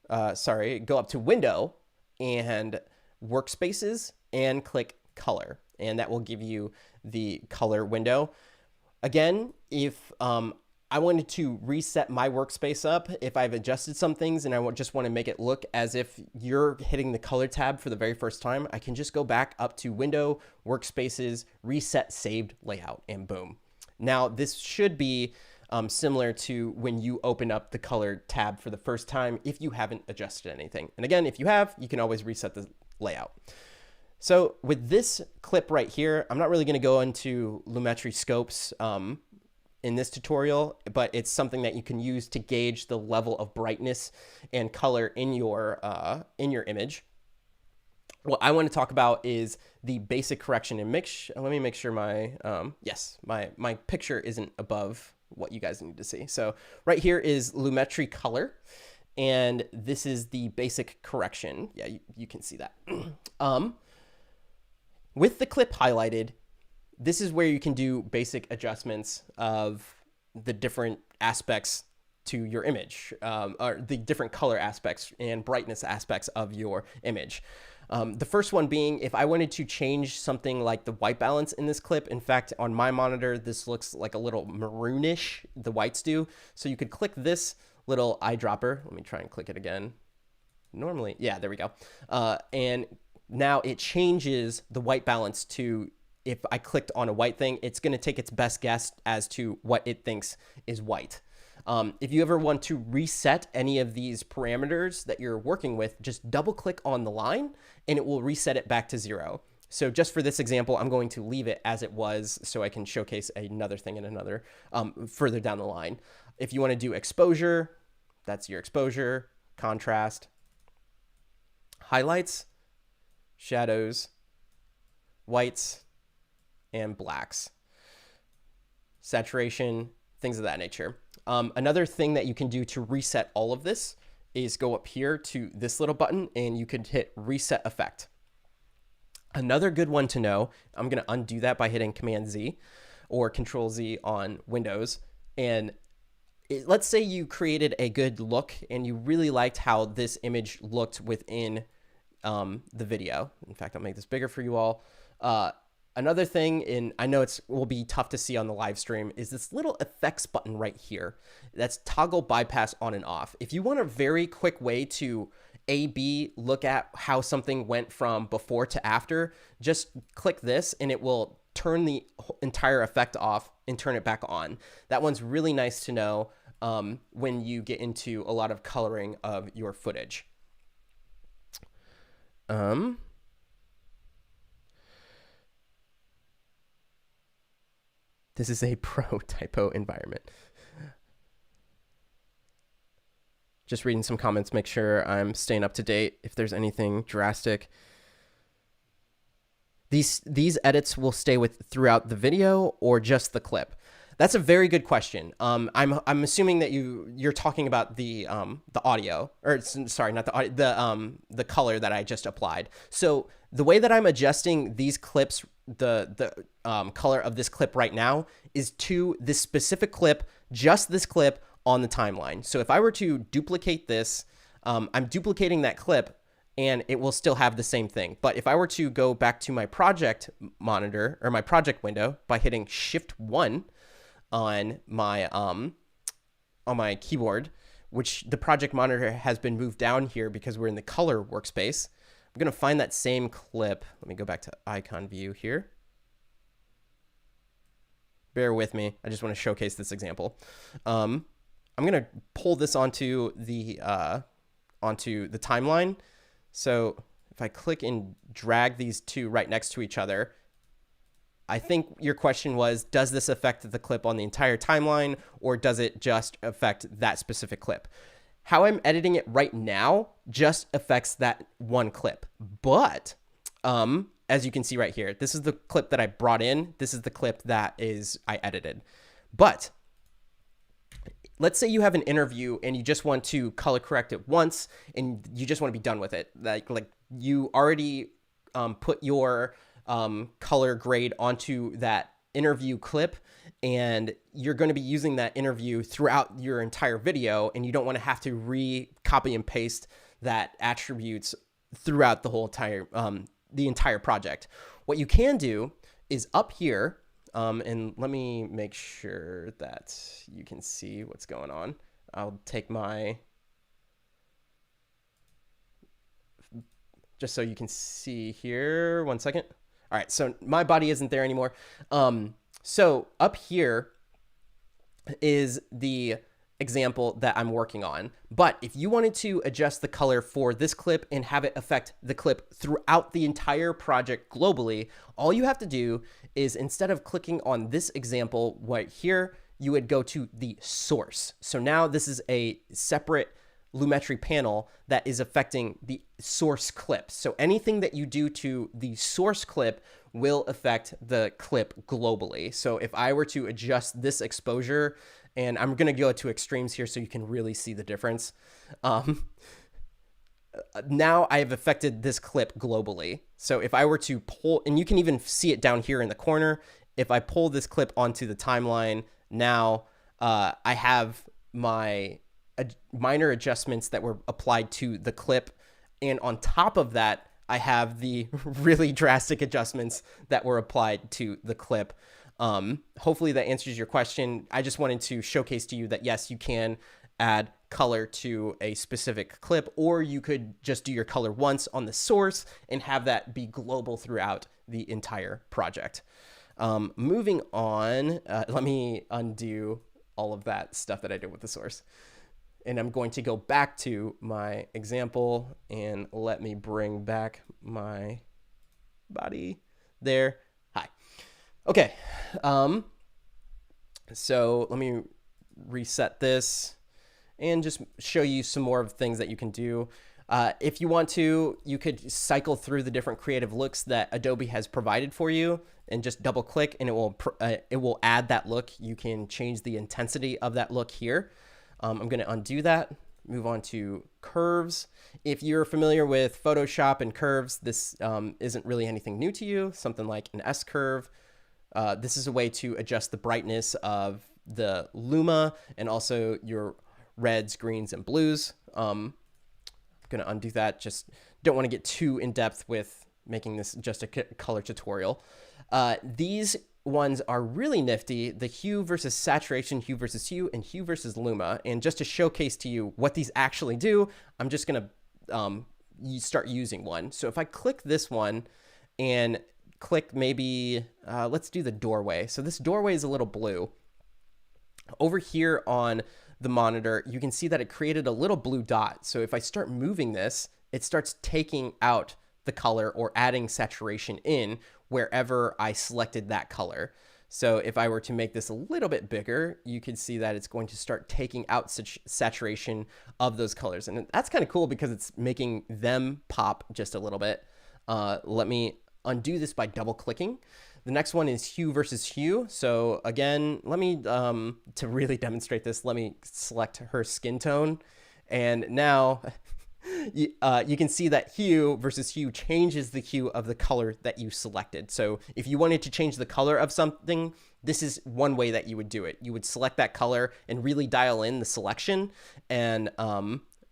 go up to window and workspaces and click color, and that will give you the color window. Again, if I wanted to reset my workspace up if I've adjusted some things and I just want to make it look as if you're hitting the color tab for the very first time, I can just go back up to Window, Workspaces, Reset Saved Layout, and boom. Now, this should be similar to when you open up the color tab for the first time if you haven't adjusted anything. And again, if you have, you can always reset the layout. So with this clip right here, I'm not really going to go into Lumetri scopes in this tutorial, but it's something that you can use to gauge the level of brightness and color in your image. What I want to talk about is the basic correction and mix. Let me make sure my my picture isn't above what you guys need to see. So right here is Lumetri color, and this is the basic correction. Yeah, you can see that. With the clip highlighted, this is where you can do basic adjustments of the different aspects to your image, or the different color aspects and brightness aspects of your image. The first one being, if I wanted to change something like the white balance in this clip, in fact, on my monitor, this looks like a little maroonish, the whites do. So you could click this little eyedropper. Let me try and click it again. Normally, yeah, there we go. And now it changes the white balance to, if I clicked on a white thing, it's going to take its best guess as to what it thinks is white. If you ever want to reset any of these parameters that you're working with, just double click on the line and it will reset it back to 0. So just for this example, I'm going to leave it as it was so I can showcase another thing in another further down the line. If you want to do exposure, that's your exposure, contrast, highlights, shadows, whites, and blacks, saturation, things of that nature. Another thing that you can do to reset all of this is go up here to this little button and you could hit reset effect. Another good one to know, I'm going to undo that by hitting Command Z or Control Z on Windows. And let's say you created a good look and you really liked how this image looked within the video. In fact, I'll make this bigger for you all. Another thing, and I know will be tough to see on the live stream, is this little effects button right here. That's toggle bypass on and off. If you want a very quick way to A/B look at how something went from before to after, just click this and it will turn the entire effect off and turn it back on. That one's really nice to know when you get into a lot of coloring of your footage. This is a pro typo environment. Just reading some comments, make sure I'm staying up to date if there's anything drastic. These edits will stay throughout the video or just the clip? That's a very good question. I'm assuming that you're talking about the audio, or sorry, not the audio, the color that I just applied. So the way that I'm adjusting these clips, the color of this clip right now, is to this specific clip, just this clip on the timeline. So if I were to duplicate this, I'm duplicating that clip and it will still have the same thing. But if I were to go back to my project monitor or my project window by hitting Shift-1 on my keyboard, which the project monitor has been moved down here because we're in the color workspace, I'm going to find that same clip. Let me go back to icon view here. Bear with me. I just want to showcase this example. I'm going to pull this onto the timeline. So if I click and drag these two right next to each other, I think your question was, does this affect the clip on the entire timeline, or does it just affect that specific clip? How I'm editing it right now just affects that one clip. But as you can see right here, this is the clip that I brought in. This is the clip that I edited. But let's say you have an interview and you just want to color correct it once and you just want to be done with it. Like you already put your color grade onto that interview clip, and you're going to be using that interview throughout your entire video, and you don't want to have to copy and paste that attributes throughout the whole entire project. What you can do is up here, And let me make sure that you can see what's going on. I'll take my, just so you can see here, 1 second. All right, so my body isn't there anymore. So up here is the example that I'm working on. But if you wanted to adjust the color for this clip and have it affect the clip throughout the entire project globally, all you have to do is, instead of clicking on this example right here, you would go to the source. So now this is a separate Lumetri panel that is affecting the source clip. So anything that you do to the source clip will affect the clip globally. So if I were to adjust this exposure, and I'm going to go to extremes here so you can really see the difference. Now I have affected this clip globally. So if I were to pull, and you can even see it down here in the corner, if I pull this clip onto the timeline, now I have my minor adjustments that were applied to the clip. And on top of that, I have the really drastic adjustments that were applied to the clip. Hopefully that answers your question. I just wanted to showcase to you that yes, you can add color to a specific clip, or you could just do your color once on the source and have that be global throughout the entire project. Moving on, let me undo all of that stuff that I did with the source. And I'm going to go back to my example, and let me bring back my body there. Hi. Okay. So let me reset this and just show you some more of things that you can do. If you want to, you could cycle through the different creative looks that Adobe has provided for you and just double click, and it will add that look. You can change the intensity of that look here. I'm going to undo that, move on to curves. If you're familiar with Photoshop and curves, this isn't really anything new to you, something like an S curve. This is a way to adjust the brightness of the Luma and also your reds, greens, and blues. I'm going to undo that. Just don't want to get too in depth with making this just a color tutorial. These ones are really nifty: the hue versus saturation, hue versus hue, and hue versus Luma. And just to showcase to you what these actually do, I'm just going to start using one. So if I click this one and click maybe, let's do the doorway. So this doorway is a little blue. Over here on the monitor, you can see that it created a little blue dot. So if I start moving this, it starts taking out the color or adding saturation in wherever I selected that color. So if I were to make this a little bit bigger, you can see that it's going to start taking out saturation of those colors. And that's kind of cool because it's making them pop just a little bit. Let me undo this by double clicking. The next one is hue versus hue. So again, let me, to really demonstrate this, let me select her skin tone. And now you can see that hue versus hue changes the hue of the color that you selected. So if you wanted to change the color of something, this is one way that you would do it. You would select that color and really dial in the selection and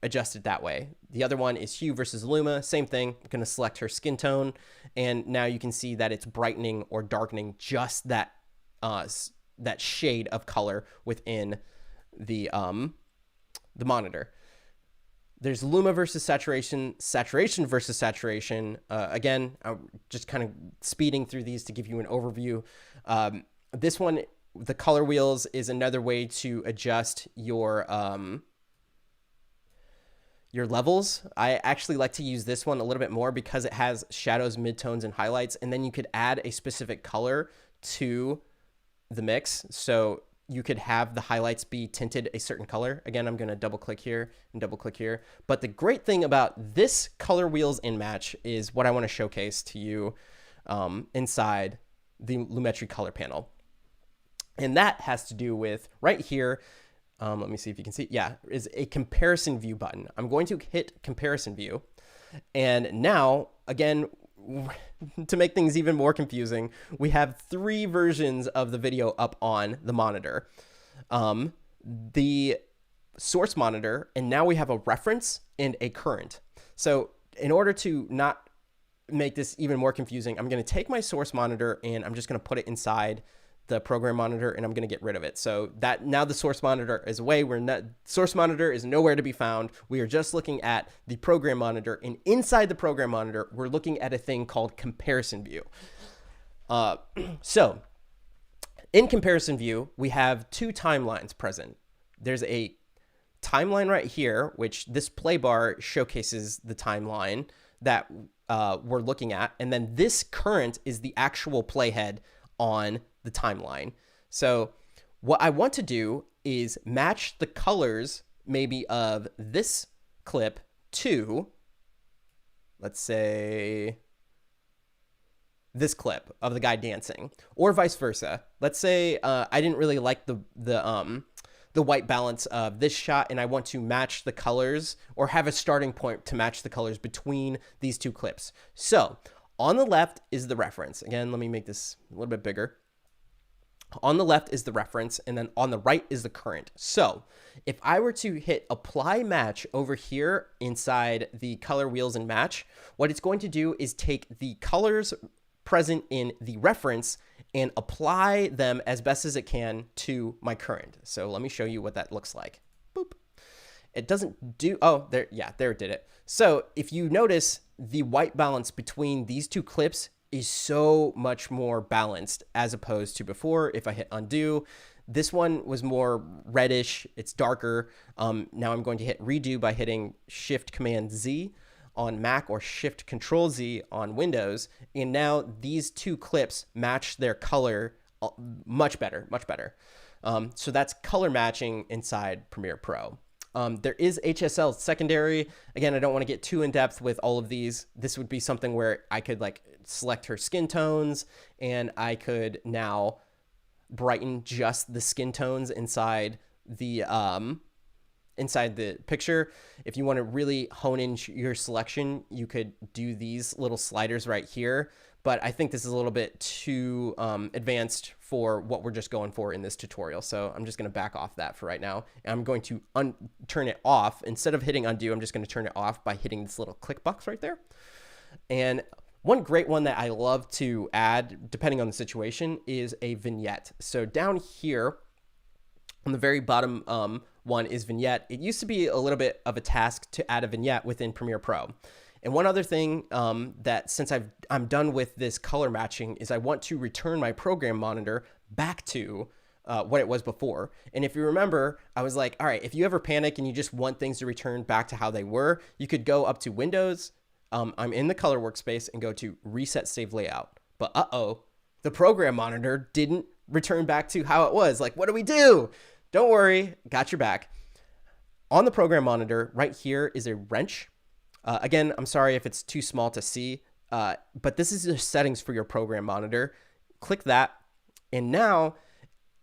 adjust it that way. The other one is hue versus Luma. Same thing. I'm going to select her skin tone. And now you can see that it's brightening or darkening just that that shade of color within the monitor. There's Luma versus saturation, saturation versus saturation. Again, I'm just kind of speeding through these to give you an overview. This one, the color wheels, is another way to adjust your levels. I actually like to use this one a little bit more because it has shadows, midtones, and highlights, and then you could add a specific color to the mix. So you could have the highlights be tinted a certain color. Again, I'm going to double click here and double click here. But the great thing about this color wheels in match is what I want to showcase to you inside the Lumetri color panel. And that has to do with right here. Let me see if you can see. Yeah, is a comparison view button. I'm going to hit comparison view. And now, again, to make things even more confusing, we have 3 versions of the video up on the monitor. The source monitor, and now we have a reference and a current. So in order to not make this even more confusing, I'm going to take my source monitor and I'm just going to put it inside the program monitor, and I'm going to get rid of it. So that now the source monitor is away. Source monitor is nowhere to be found. We are just looking at the program monitor, and inside the program monitor, we're looking at a thing called comparison view. So in comparison view, we have two timelines present. There's a timeline right here, which this play bar showcases the timeline that we're looking at. And then this current is the actual playhead on the timeline. So what I want to do is match the colors maybe of this clip to, let's say, this clip of the guy dancing, or vice versa. Let's say I didn't really like the white balance of this shot, and I want to match the colors or have a starting point to match the colors between these two clips. So on the left is the reference. Again, let me make this a little bit bigger. On the left is the reference, and then on the right is the current. So if I were to hit apply match over here inside the color wheels and match, what it's going to do is take the colors present in the reference and apply them as best as it can to my current. So let me show you what that looks like. Boop. It doesn't do, oh, there, yeah, there it did it. So if you notice, the white balance between these two clips is so much more balanced as opposed to before. If I hit undo, this one was more reddish, it's darker. Now I'm going to hit redo by hitting Shift Command Z on Mac or Shift Control Z on Windows. And now these two clips match their color much better, much better. So that's color matching inside Premiere Pro. There is Hsl Secondary. Again, I don't want to get too in depth with all of these. This would be something where I could like select her skin tones, and I could now brighten just the skin tones inside the picture. If you want to really hone in your selection, you could do these little sliders right here. But I think this is a little bit too advanced for what we're just going for in this tutorial. So I'm just going to back off that for right now. And I'm going to turn it off. Instead of hitting undo, I'm just going to turn it off by hitting this little click box right there. And one great one that I love to add, depending on the situation, is a vignette. So down here on the very bottom one is vignette. It used to be a little bit of a task to add a vignette within Premiere Pro. And one other thing that since I'm done with this color matching is I want to return my program monitor back to what it was before. And if you remember, I was like, all right, if you ever panic and you just want things to return back to how they were, you could go up to Windows. I'm in the color workspace and go to Reset Save Layout. But uh-oh, the program monitor didn't return back to how it was. Like, what do we do? Don't worry, got your back. On the program monitor, right here is a wrench. Again, I'm sorry if it's too small to see, but this is the settings for your program monitor. Click that, and now,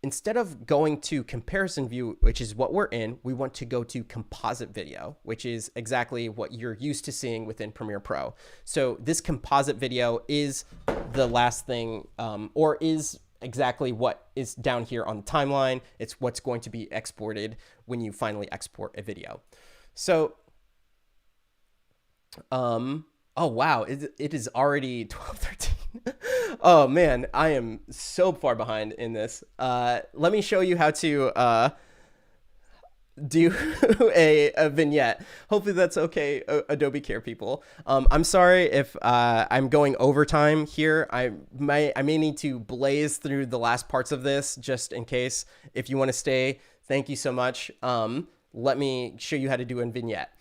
instead of going to comparison view, which is what we're in, we want to go to composite video, which is exactly what you're used to seeing within Premiere Pro. So this composite video is the last thing, or is exactly what is down here on the timeline. It's what's going to be exported when you finally export a video. So, oh wow, it is already 12:13. Oh man, I am so far behind in this. Let me show you how to do a vignette. Hopefully that's okay, Adobe Care people. I'm sorry if I'm going overtime here. I may need to blaze through the last parts of this just in case. If you want to stay, thank you so much. Let me show you how to do a vignette.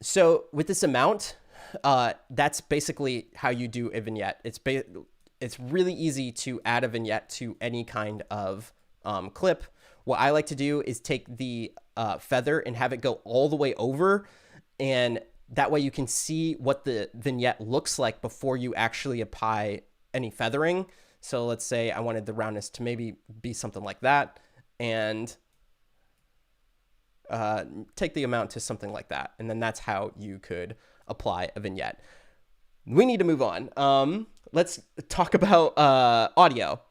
So with this amount, that's basically how you do a vignette. It's really easy to add a vignette to any kind of clip. What I like to do is take the feather and have it go all the way over, and that way you can see what the vignette looks like before you actually apply any feathering. So let's say I wanted the roundness to maybe be something like that, and take the amount to something like that. And then that's how you could apply a vignette. We need to move on. Let's talk about audio.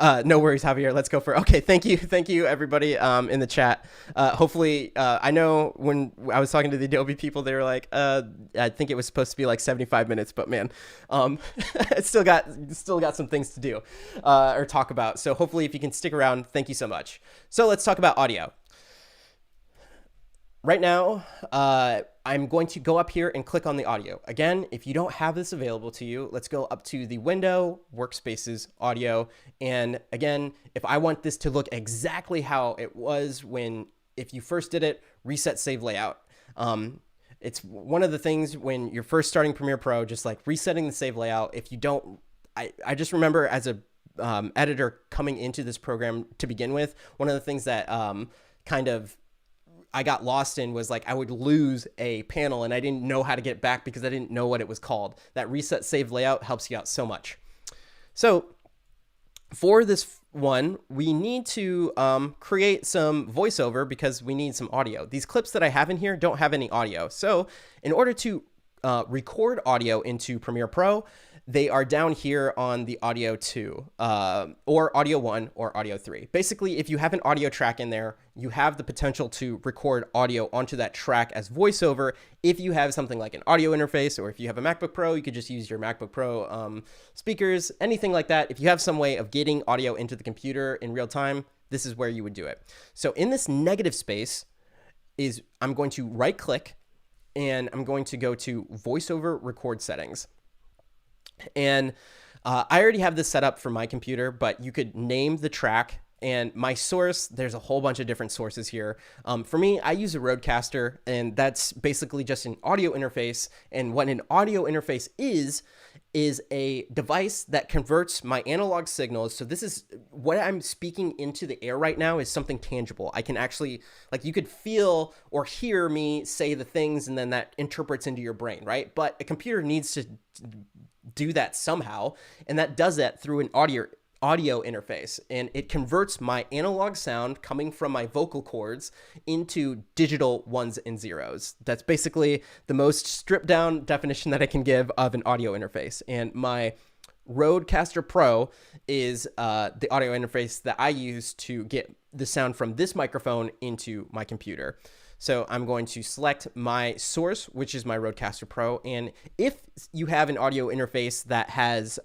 No worries, Javier. Let's go for. Okay, thank you, everybody in the chat. Hopefully, I know when I was talking to the Adobe people, they were like, I think it was supposed to be like 75 minutes, but man, it's still got some things to do or talk about. So hopefully, if you can stick around, thank you so much. So let's talk about audio. Right now, I'm going to go up here and click on the audio. Again, if you don't have this available to you, let's go up to the window, Workspaces, Audio. And again, if I want this to look exactly how it was if you first did it, reset save layout. It's one of the things when you're first starting Premiere Pro, just like resetting the save layout. If you don't, I just remember as a editor coming into this program to begin with, one of the things that kind of I got lost in was like I would lose a panel and I didn't know how to get it back because I didn't know what it was called. That reset save layout helps you out so much. So for this one, we need to create some voiceover because we need some audio. These clips that I have in here don't have any audio. So in order to record audio into Premiere Pro, they are down here on the audio 2 or audio 1 or audio 3. Basically, if you have an audio track in there, you have the potential to record audio onto that track as voiceover. If you have something like an audio interface, or if you have a MacBook Pro, you could just use your MacBook Pro speakers, anything like that. If you have some way of getting audio into the computer in real time, this is where you would do it. So in this negative space I'm going to right click and I'm going to go to voiceover record settings. And I already have this set up for my computer, but you could name the track and my source. There's a whole bunch of different sources here. For me, I use a Rodecaster, and that's basically just an audio interface. And what an audio interface is a device that converts my analog signals. So this is what I'm speaking into the air right now is something tangible. I can actually, like, you could feel or hear me say the things, and then that interprets into your brain, right? But a computer needs to do that somehow, and that does that through an audio interface, and it converts my analog sound coming from my vocal cords into digital ones and zeros. That's basically the most stripped down definition that I can give of an audio interface. And my Rodecaster Pro is the audio interface that I use to get the sound from this microphone into my computer. So I'm going to select my source, which is my Rodecaster Pro. And if you have an audio interface that has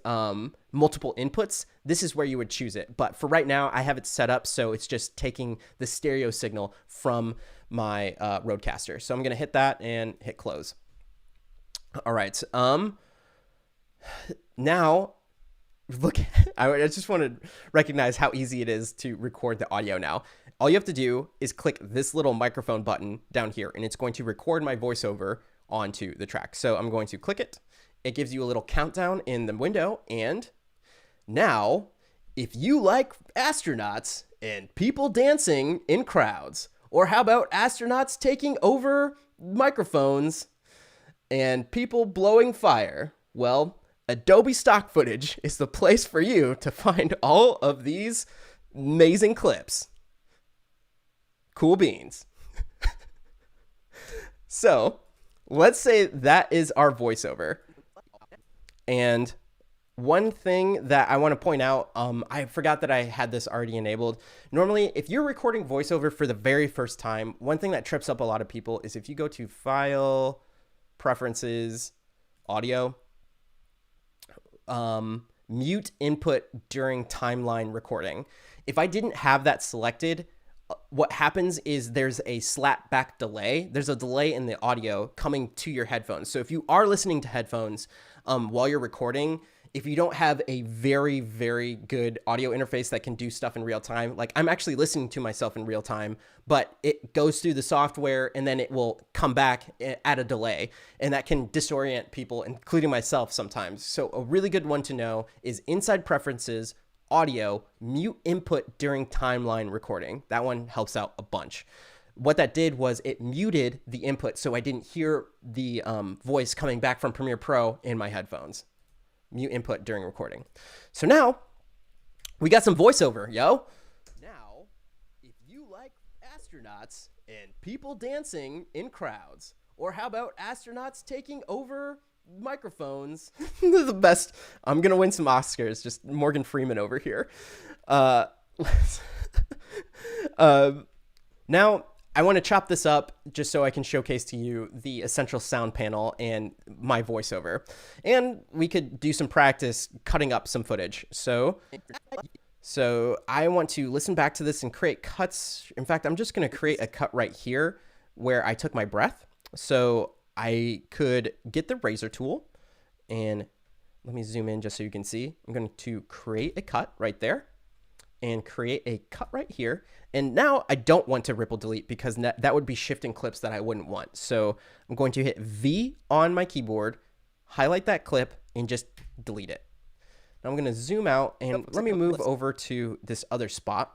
multiple inputs, this is where you would choose it. But for right now, I have it set up so it's just taking the stereo signal from my Rodecaster. So I'm going to hit that and hit close. All right. Now, look, I just want to recognize how easy it is to record the audio now. All you have to do is click this little microphone button down here, and it's going to record my voiceover onto the track. So I'm going to click it. It gives you a little countdown in the window. And now, if you like astronauts and people dancing in crowds, or how about astronauts taking over microphones and people blowing fire, well, Adobe Stock footage is the place for you to find all of these amazing clips. Cool beans. So let's say that is our voiceover. And one thing that I want to point out, I forgot that I had this already enabled. Normally, if you're recording voiceover for the very first time, one thing that trips up a lot of people is if you go to File, Preferences, Audio, mute input during timeline recording. If I didn't have that selected, what happens is there's a slap back delay. There's a delay in the audio coming to your headphones. So if you are listening to headphones while you're recording, if you don't have a very, very good audio interface that can do stuff in real time, like I'm actually listening to myself in real time, but it goes through the software and then it will come back at a delay, and that can disorient people, including myself sometimes. So a really good one to know is inside Preferences, Audio, mute input during timeline recording. That one helps out a bunch. What that did was it muted the input, so I didn't hear the voice coming back from Premiere Pro in my headphones. Mute input during recording. So now we got some voiceover, yo. Now, if you like and people dancing in crowds. Or how about astronauts taking over microphones. The best. I'm gonna win some Oscars. Just Morgan Freeman over here. Now I want to chop this up just so I can showcase to you the essential sound panel and my voiceover, and we could do some practice cutting up some footage. So I want to listen back to this and create cuts. In fact, I'm just going to create a cut right here where I took my breath. So I could get the razor tool, and let me zoom in just so you can see. I'm going to create a cut right there and create a cut right here. And now I don't want to ripple delete because that would be shifting clips that I wouldn't want. So I'm going to hit V on my keyboard, highlight that clip, and just delete it. Now I'm going to zoom out and let me move over to this other spot.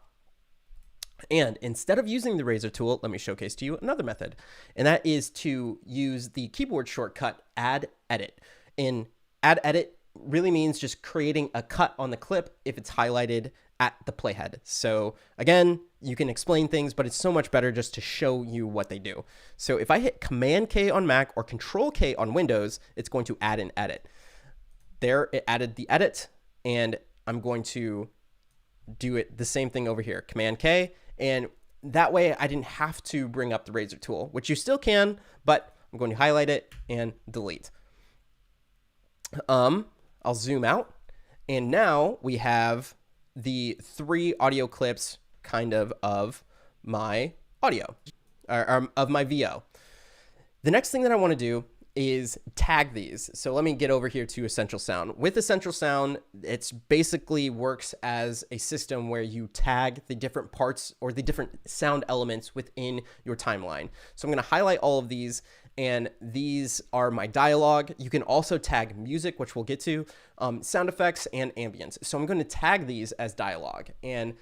And instead of using the razor tool, let me showcase to you another method. And that is to use the keyboard shortcut Add Edit. And Add Edit really means just creating a cut on the clip if it's highlighted at the playhead. So again, you can explain things, but it's so much better just to show you what they do. So if I hit Command K on Mac or Control K on Windows, it's going to add an edit. There, it added the edit, and I'm going to do it the same thing over here, Command K, and that way I didn't have to bring up the razor tool, which you still can, but I'm going to highlight it and delete. I'll zoom out, and now we have the 3 audio clips kind of my audio, or of my VO. The next thing that I want to do is tag these. So let me get over here to Essential Sound. With Essential Sound, it's basically works as a system where you tag the different parts or the different sound elements within your timeline. So I'm going to highlight all of these, and these are my dialogue. You can also tag music, which we'll get to, sound effects, and ambience. So I'm going to tag these as dialogue. And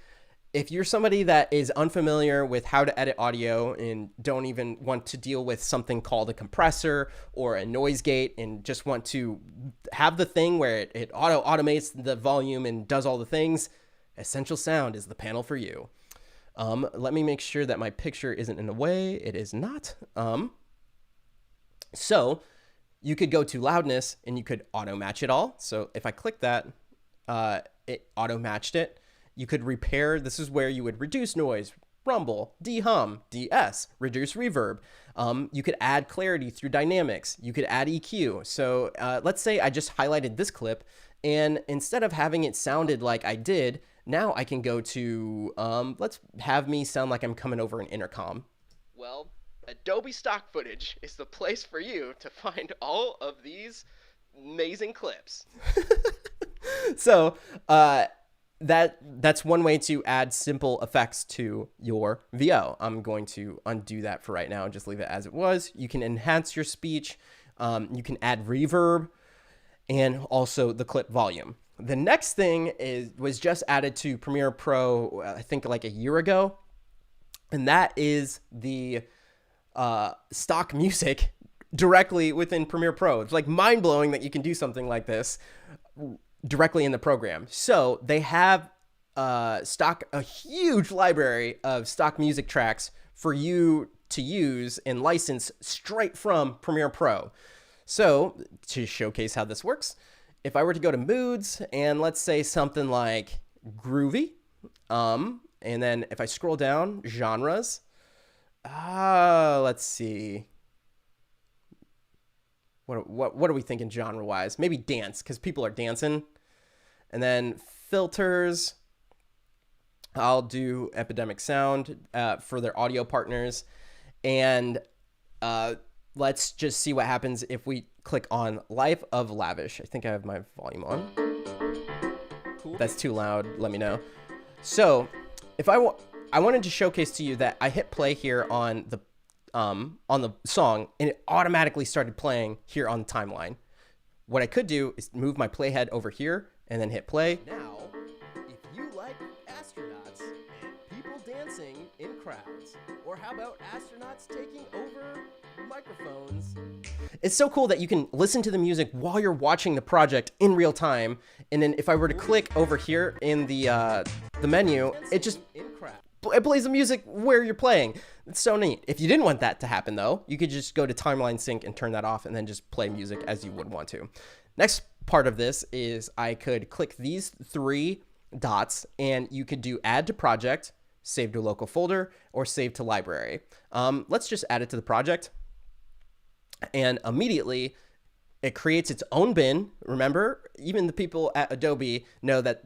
if you're somebody that is unfamiliar with how to edit audio and don't even want to deal with something called a compressor or a noise gate and just want to have the thing where it automates the volume and does all the things, Essential Sound is the panel for you. Let me make sure that my picture isn't in the way. It is not. So you could go to loudness and you could auto match it all. So if I click that, it auto matched it. You could repair, this is where you would reduce noise, rumble, de-hum, de-ess, reduce reverb. You could add clarity through dynamics. You could add EQ. So let's say I just highlighted this clip, and instead of having it sounded like I did, now I can go to, let's have me sound like I'm coming over an intercom. Well, Adobe Stock footage is the place for you to find all of these amazing clips. So, that's one way to add simple effects to your VO. I'm going to undo that for right now and just leave it as it was. You can enhance your speech. You can add reverb and also the clip volume. The next thing was just added to Premiere Pro, I think like a year ago, and that is the stock music directly within Premiere Pro. It's like mind-blowing that you can do something like this directly in the program. So they have a huge library of stock music tracks for you to use and license straight from Premiere Pro. So to showcase how this works, if I were to go to moods and let's say something like groovy, and then if I scroll down, genres, let's see. What are we thinking genre-wise? Maybe dance, because people are dancing. And then filters, I'll do Epidemic Sound for their audio partners. And let's just see what happens if we click on Life of Lavish. I think I have my volume on. Cool. That's too loud, let me know. So if I wanted to showcase to you that I hit play here on the song, and it automatically started playing here on the timeline. What I could do is move my playhead over here and then hit play. Now, if you like astronauts and people dancing in crowds, or how about astronauts taking over microphones? It's so cool that you can listen to the music while you're watching the project in real time. And then if I were to click over here in the menu, it just it plays the music where you're playing. It's so neat. If you didn't want that to happen though, you could just go to timeline sync and turn that off and then just play music as you would want to. Next part of this is I could click these 3 dots and you could do add to project, save to local folder, or save to library. Let's just add it to the project. And immediately it creates its own bin. Remember, even the people at Adobe know that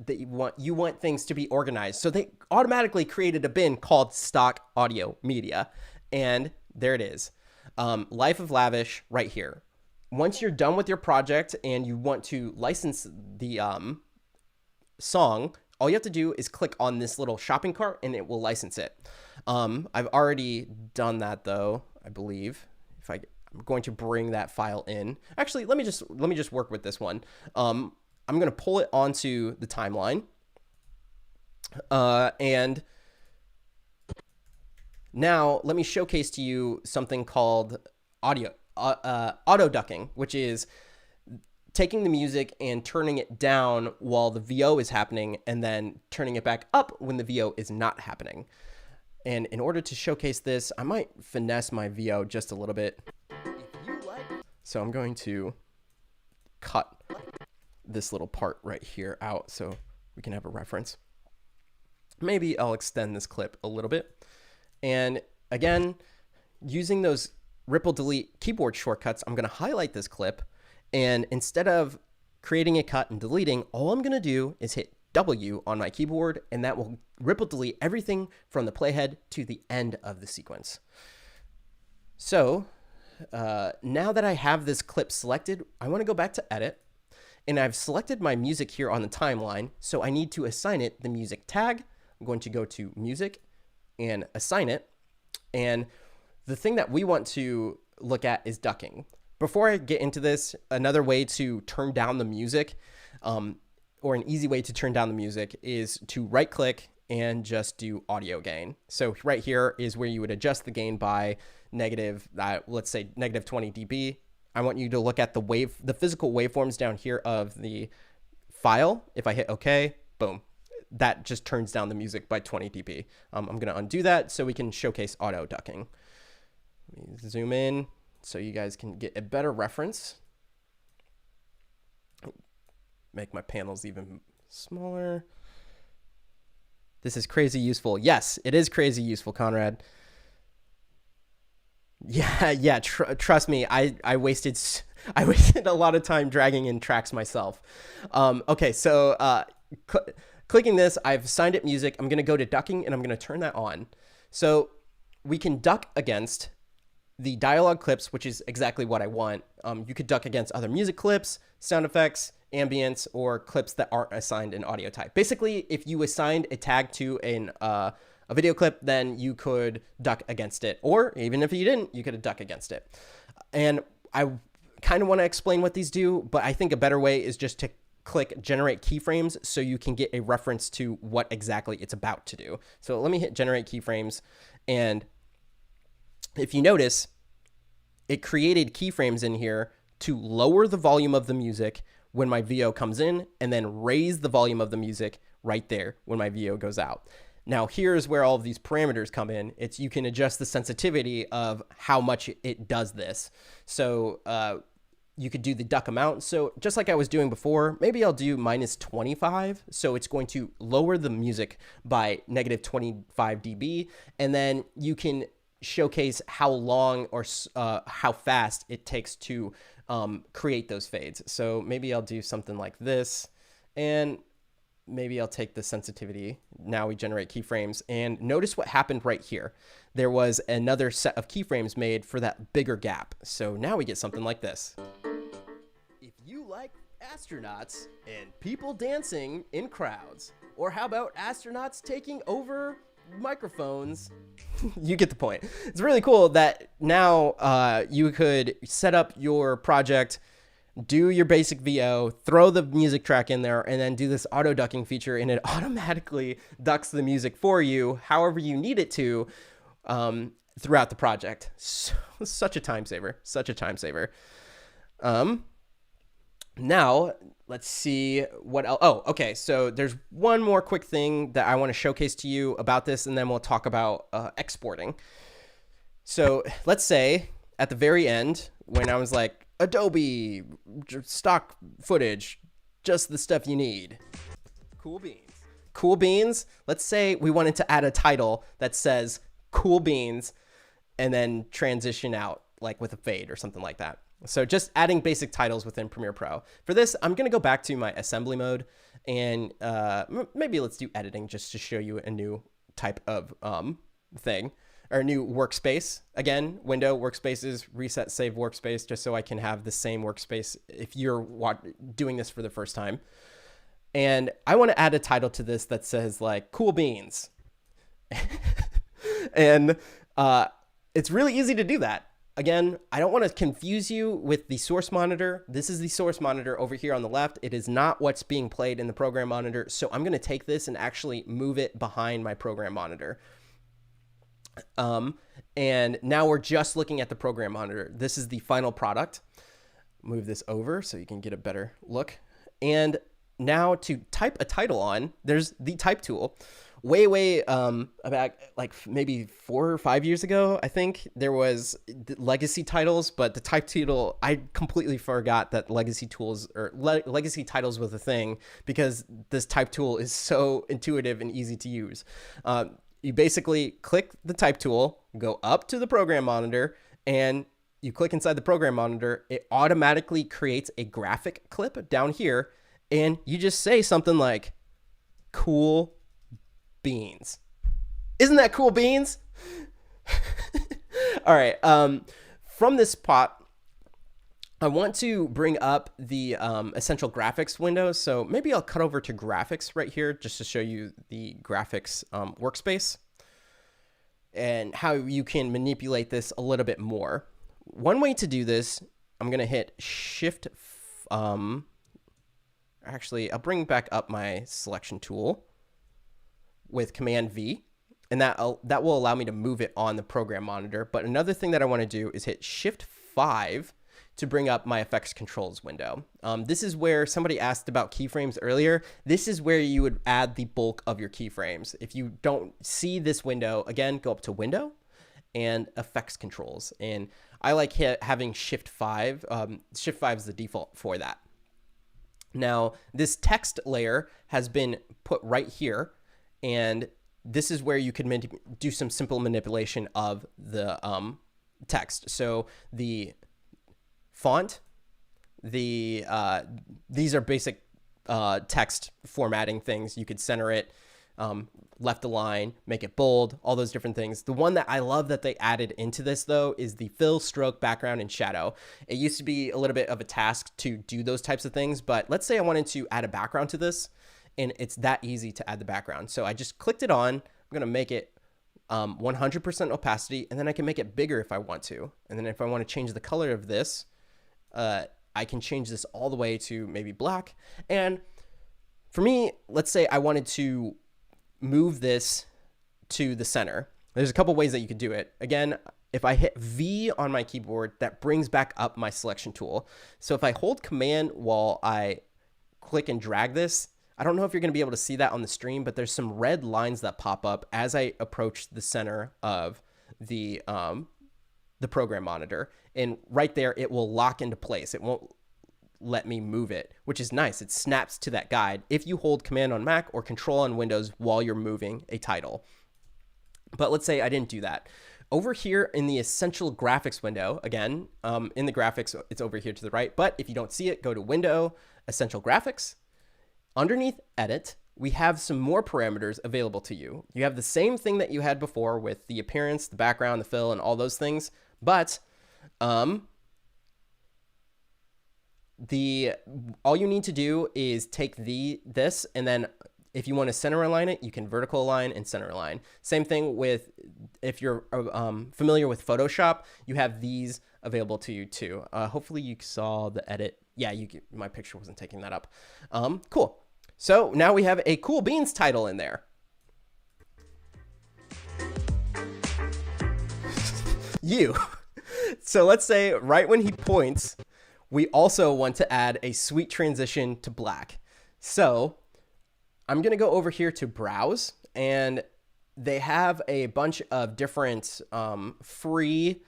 you want things to be organized. So they automatically created a bin called stock audio media. And there it is. Life of Lavish right here. Once you're done with your project and you want to license the song, all you have to do is click on this little shopping cart and it will license it. I've already done that though, I believe. I'm going to bring that file in. Actually, let me just work with this one. I'm going to pull it onto the timeline. And now let me showcase to you something called auto ducking, which is taking the music and turning it down while the VO is happening and then turning it back up when the VO is not happening. And in order to showcase this, I might finesse my VO just a little bit. So I'm going to cut this little part right here out so we can have a reference. Maybe I'll extend this clip a little bit. And again, using those ripple delete keyboard shortcuts, I'm going to highlight this clip. And instead of creating a cut and deleting, all I'm going to do is hit W on my keyboard, and that will ripple delete everything from the playhead to the end of the sequence. So now that I have this clip selected, I want to go back to edit, and I've selected my music here on the timeline. So I need to assign it the music tag. I'm going to go to music and assign it. And the thing that we want to look at is ducking. Before I get into this, another way to turn down the music, or an easy way to turn down the music, is to right click and just do audio gain. So right here is where you would adjust the gain by let's say negative 20 dB. I want you to look at the physical waveforms down here of the file. If I hit OK, boom, that just turns down the music by 20 dB. I'm going to undo that so we can showcase auto ducking. Let me zoom in so you guys can get a better reference. Make my panels even smaller. This is crazy useful. Yes, it is crazy useful, Conrad. Yeah. Trust me, I wasted a lot of time dragging in tracks myself. Okay, so clicking this, I've assigned it music. I'm going to go to ducking and I'm going to turn that on. So we can duck against the dialogue clips, which is exactly what I want. You could duck against other music clips, sound effects, ambience, or clips that aren't assigned an audio type. Basically, if you assigned a tag to a video clip, then you could duck against it. Or even if you didn't, you could duck against it. And I kind of want to explain what these do, but I think a better way is just to click generate keyframes so you can get a reference to what exactly it's about to do. So let me hit generate keyframes, and if you notice, it created keyframes in here to lower the volume of the music when my VO comes in, and then raise the volume of the music right there when my VO goes out. Now, here's where all of these parameters come in. You can adjust the sensitivity of how much it does this. So you could do the duck amount. So just like I was doing before, maybe I'll do -25. So it's going to lower the music by -25 dB. And then you can showcase how long or how fast it takes to create those fades. So maybe I'll do something like this, and maybe I'll take the sensitivity. Now we generate keyframes, and notice what happened right here. There was another set of keyframes made for that bigger gap. So now we get something like this. If you like astronauts and people dancing in crowds, or how about astronauts taking over microphones, you get the point. It's really cool that now you could set up your project, do your basic VO, throw the music track in there, and then do this auto ducking feature, and it automatically ducks the music for you however you need it to throughout the project. So, such a time saver, such a time saver. Now, let's see what else. Oh, okay. So there's one more quick thing that I want to showcase to you about this, and then we'll talk about exporting. So let's say at the very end, when I was like, Adobe, stock footage, just the stuff you need. Cool beans. Cool beans. Let's say we wanted to add a title that says cool beans and then transition out like with a fade or something like that. So just adding basic titles within Premiere Pro. For this, I'm going to go back to my assembly mode and maybe let's do editing just to show you a new type of thing, or a new workspace. Again, window, workspaces, reset, save workspace, just so I can have the same workspace if you're doing this for the first time. And I want to add a title to this that says like cool beans. And it's really easy to do that. Again, I don't want to confuse you with the source monitor. This is the source monitor over here on the left. It is not what's being played in the program monitor. So I'm going to take this and actually move it behind my program monitor. And now we're just looking at the program monitor. This is the final product. Move this over so you can get a better look. And now to type a title on, there's the type tool. Way about like maybe 4 or 5 years ago, I think there was legacy titles, but the type title, I completely forgot that legacy tools or legacy titles was a thing because this type tool is so intuitive and easy to use. You basically click the type tool, go up to the program monitor, and you click inside the program monitor. It automatically creates a graphic clip down here, and you just say something like cool beans. Isn't that cool beans? All right. From this spot, I want to bring up the essential graphics window. So maybe I'll cut over to graphics right here just to show you the graphics workspace and how you can manipulate this a little bit more. One way to do this, I'm going to hit Shift. Actually, I'll bring back up my selection tool with Command V, and that will allow me to move it on the program monitor. But another thing that I want to do is hit Shift 5 to bring up my effects controls window. This is where somebody asked about keyframes earlier. This is where you would add the bulk of your keyframes. If you don't see this window, again, go up to Window and Effects Controls. And I like having Shift 5. Shift 5 is the default for that. Now, this text layer has been put right here, and this is where you can do some simple manipulation of the text. So the font, these are basic text formatting things. You could center it, left align, make it bold, all those different things. The one that I love that they added into this, though, is the fill, stroke, background, and shadow. It used to be a little bit of a task to do those types of things, but let's say I wanted to add a background to this, and it's that easy to add the background. So I just clicked it on. I'm going to make it 100% opacity, and then I can make it bigger if I want to. And then if I want to change the color of this, I can change this all the way to maybe black. And for me, let's say I wanted to move this to the center. There's a couple ways that you could do it. Again, if I hit V on my keyboard, that brings back up my selection tool. So if I hold Command while I click and drag this, I don't know if you're going to be able to see that on the stream, but there's some red lines that pop up as I approach the center of the program monitor. And right there, it will lock into place. It won't let me move it, which is nice. It snaps to that guide if you hold Command on Mac or Control on Windows while you're moving a title. But let's say I didn't do that. Over here in the Essential Graphics window, again, in the graphics, it's over here to the right. But if you don't see it, go to Window, Essential Graphics. Underneath Edit, we have some more parameters available to you. You have the same thing that you had before with the appearance, the background, the fill, and all those things. But all you need to do is take this, and then if you want to center align it, you can vertical align and center align. Same thing with, if you're familiar with Photoshop, you have these available to you too. Hopefully you saw the edit. Yeah, my picture wasn't taking that up. Cool. So now we have a Cool Beans title in there. So let's say right when he points, we also want to add a sweet transition to black. So I'm going to go over here to browse, and they have a bunch of different free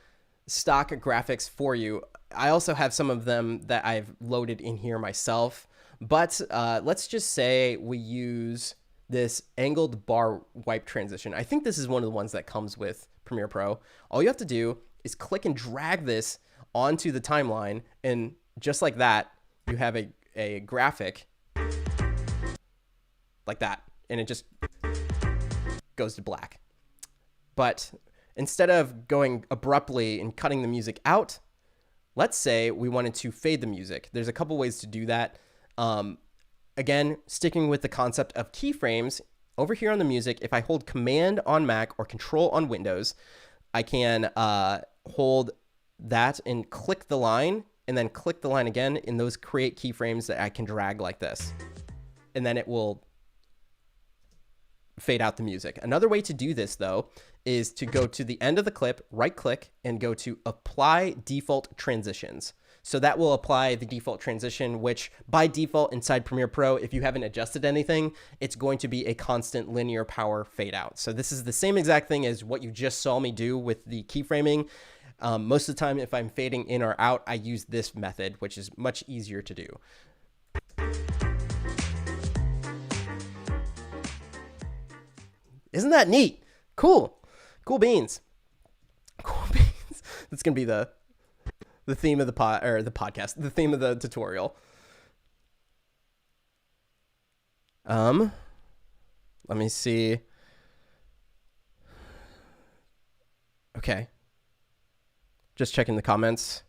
stock graphics for you. I also have some of them that I've loaded in here myself, but let's just say we use this angled bar wipe transition. I think this is one of the ones that comes with Premiere Pro. All you have to do is click and drag this onto the timeline, and just like that, you have a graphic like that, and it just goes to black. But instead of going abruptly and cutting the music out, let's say we wanted to fade the music. There's a couple ways to do that. Again, sticking with the concept of keyframes, over here on the music, if I hold Command on Mac or Control on Windows, I can hold that and click the line, and then click the line again, and those create keyframes that I can drag like this. And then it will fade out the music. Another way to do this, though, is to go to the end of the clip, right click, and go to Apply Default Transitions. So that will apply the default transition, which by default inside Premiere Pro, if you haven't adjusted anything, it's going to be a constant linear power fade out. So this is the same exact thing as what you just saw me do with the keyframing. Most of the time, if I'm fading in or out, I use this method, which is much easier to do. Isn't that neat? Cool. Cool beans. Cool beans. That's going to be the theme of the podcast, the theme of the tutorial. Let me see. Okay. Just checking the comments.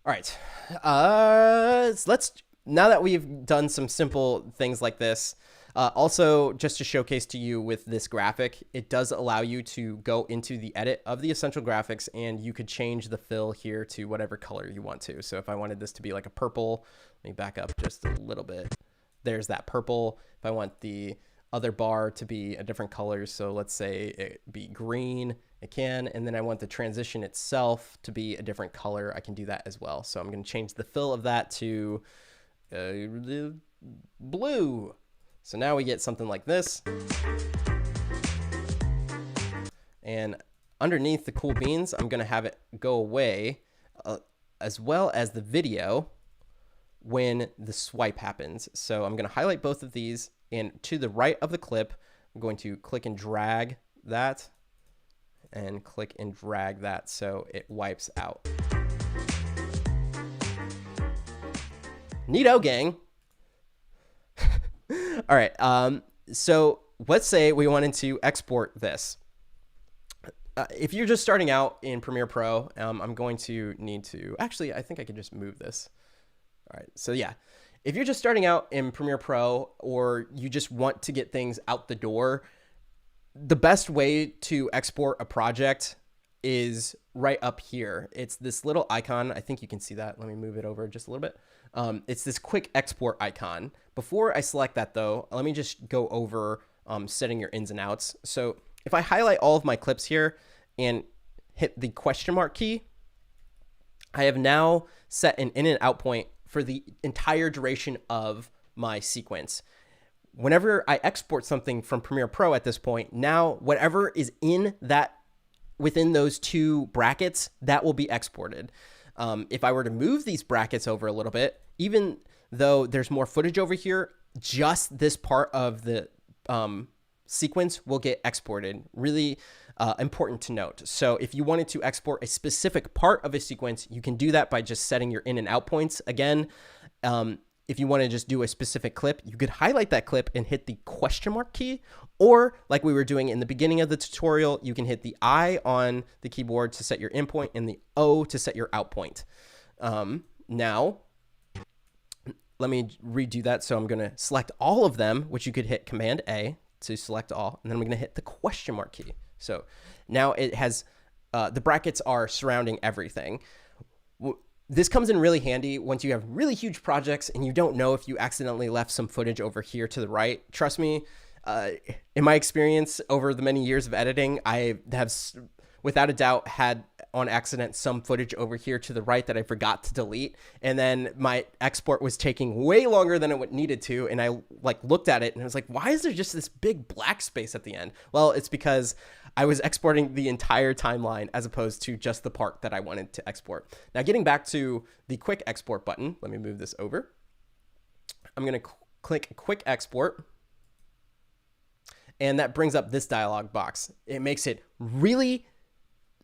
All right. Now that we've done some simple things like this, also just to showcase to you with this graphic, it does allow you to go into the edit of the essential graphics, and you could change the fill here to whatever color you want to. So if I wanted this to be like a purple, let me back up just a little bit. There's that purple. If I want the other bar to be a different color, so let's say it be green, it can. And then I want the transition itself to be a different color, I can do that as well. So I'm going to change the fill of that to blue. So now we get something like this. And underneath the cool beans, I'm going to have it go away, as well as the video when the swipe happens. So I'm going to highlight both of these, and to the right of the clip, I'm going to click and drag that, and click and drag that so it wipes out. Neato, gang. All right. So let's say we wanted to export this. If you're just starting out in Premiere Pro, I'm going to need to, actually, I think I could just move this. All right. So yeah, if you're just starting out in Premiere Pro, or you just want to get things out the door, the best way to export a project is right up here. It's this little icon. I think you can see that. Let me move it over just a little bit. It's this quick export icon. Before I select that, though, let me just go over setting your ins and outs. So if I highlight all of my clips here and hit the question mark key, I have now set an in and out point for the entire duration of my sequence. Whenever I export something from Premiere Pro at this point, now whatever is in that, within those two brackets, that will be exported. If I were to move these brackets over a little bit, even though there's more footage over here, just this part of the sequence will get exported. Really important to note. So if you wanted to export a specific part of a sequence, you can do that by just setting your in and out points. Again, if you want to just do a specific clip, you could highlight that clip and hit the question mark key, or like we were doing in the beginning of the tutorial, you can hit the I on the keyboard to set your in point and the O to set your out point. Now, let me redo that. So I'm going to select all of them, which you could hit Command A to select all, and then I'm going to hit the question mark key. So now it has, the brackets are surrounding everything. This comes in really handy once you have really huge projects and you don't know if you accidentally left some footage over here to the right. Trust me, in my experience over the many years of editing, I have without a doubt had on accident some footage over here to the right that I forgot to delete. And then my export was taking way longer than it needed to. And I like looked at it and I was like, why is there just this big black space at the end? Well, it's because I was exporting the entire timeline as opposed to just the part that I wanted to export. Now, getting back to the quick export button, let me move this over. I'm going to click quick export. And that brings up this dialog box. It makes it really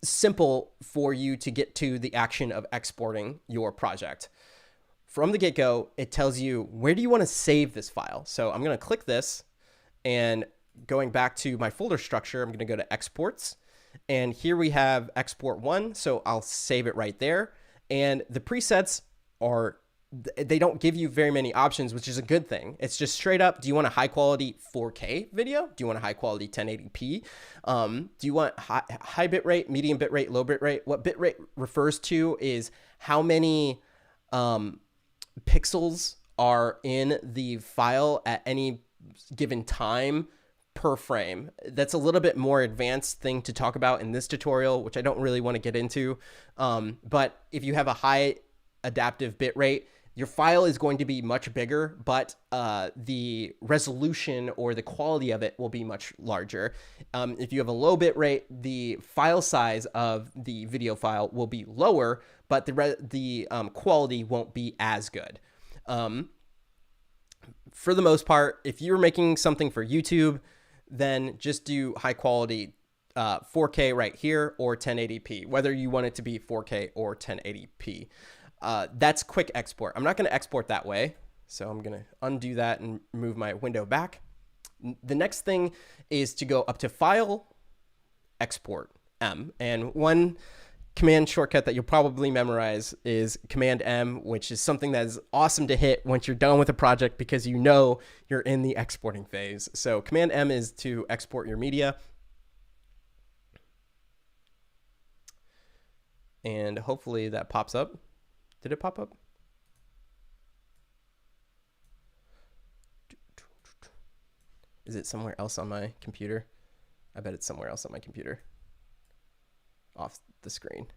simple for you to get to the action of exporting your project. From the get-go, it tells you, where do you want to save this file? So I'm going to click this, and going back to my folder structure, I'm going to go to exports, and here we have export 1. So I'll save it right there. And the presets they don't give you very many options, which is a good thing. It's just straight up, do you want a high quality 4K video? Do you want a high quality 1080p? Do you want high bit rate, medium bit rate, low bit rate? What bit rate refers to is how many pixels are in the file at any given time per frame. That's a little bit more advanced thing to talk about in this tutorial, which I don't really want to get into. But if you have a high adaptive bit rate, your file is going to be much bigger, but the resolution or the quality of it will be much larger. If you have a low bit rate, the file size of the video file will be lower, but the quality won't be as good. For the most part, if you're making something for YouTube, then just do high quality 4K right here or 1080p, whether you want it to be 4K or 1080p. That's quick export. I'm not going to export that way. So I'm going to undo that and move my window back. The next thing is to go up to File, Export, M. And one command shortcut that you'll probably memorize is Command M, which is something that is awesome to hit once you're done with a project because you know you're in the exporting phase. So Command M is to export your media. And hopefully that pops up. Did it pop up? Is it somewhere else on my computer? I bet it's somewhere else on my computer. Off the screen.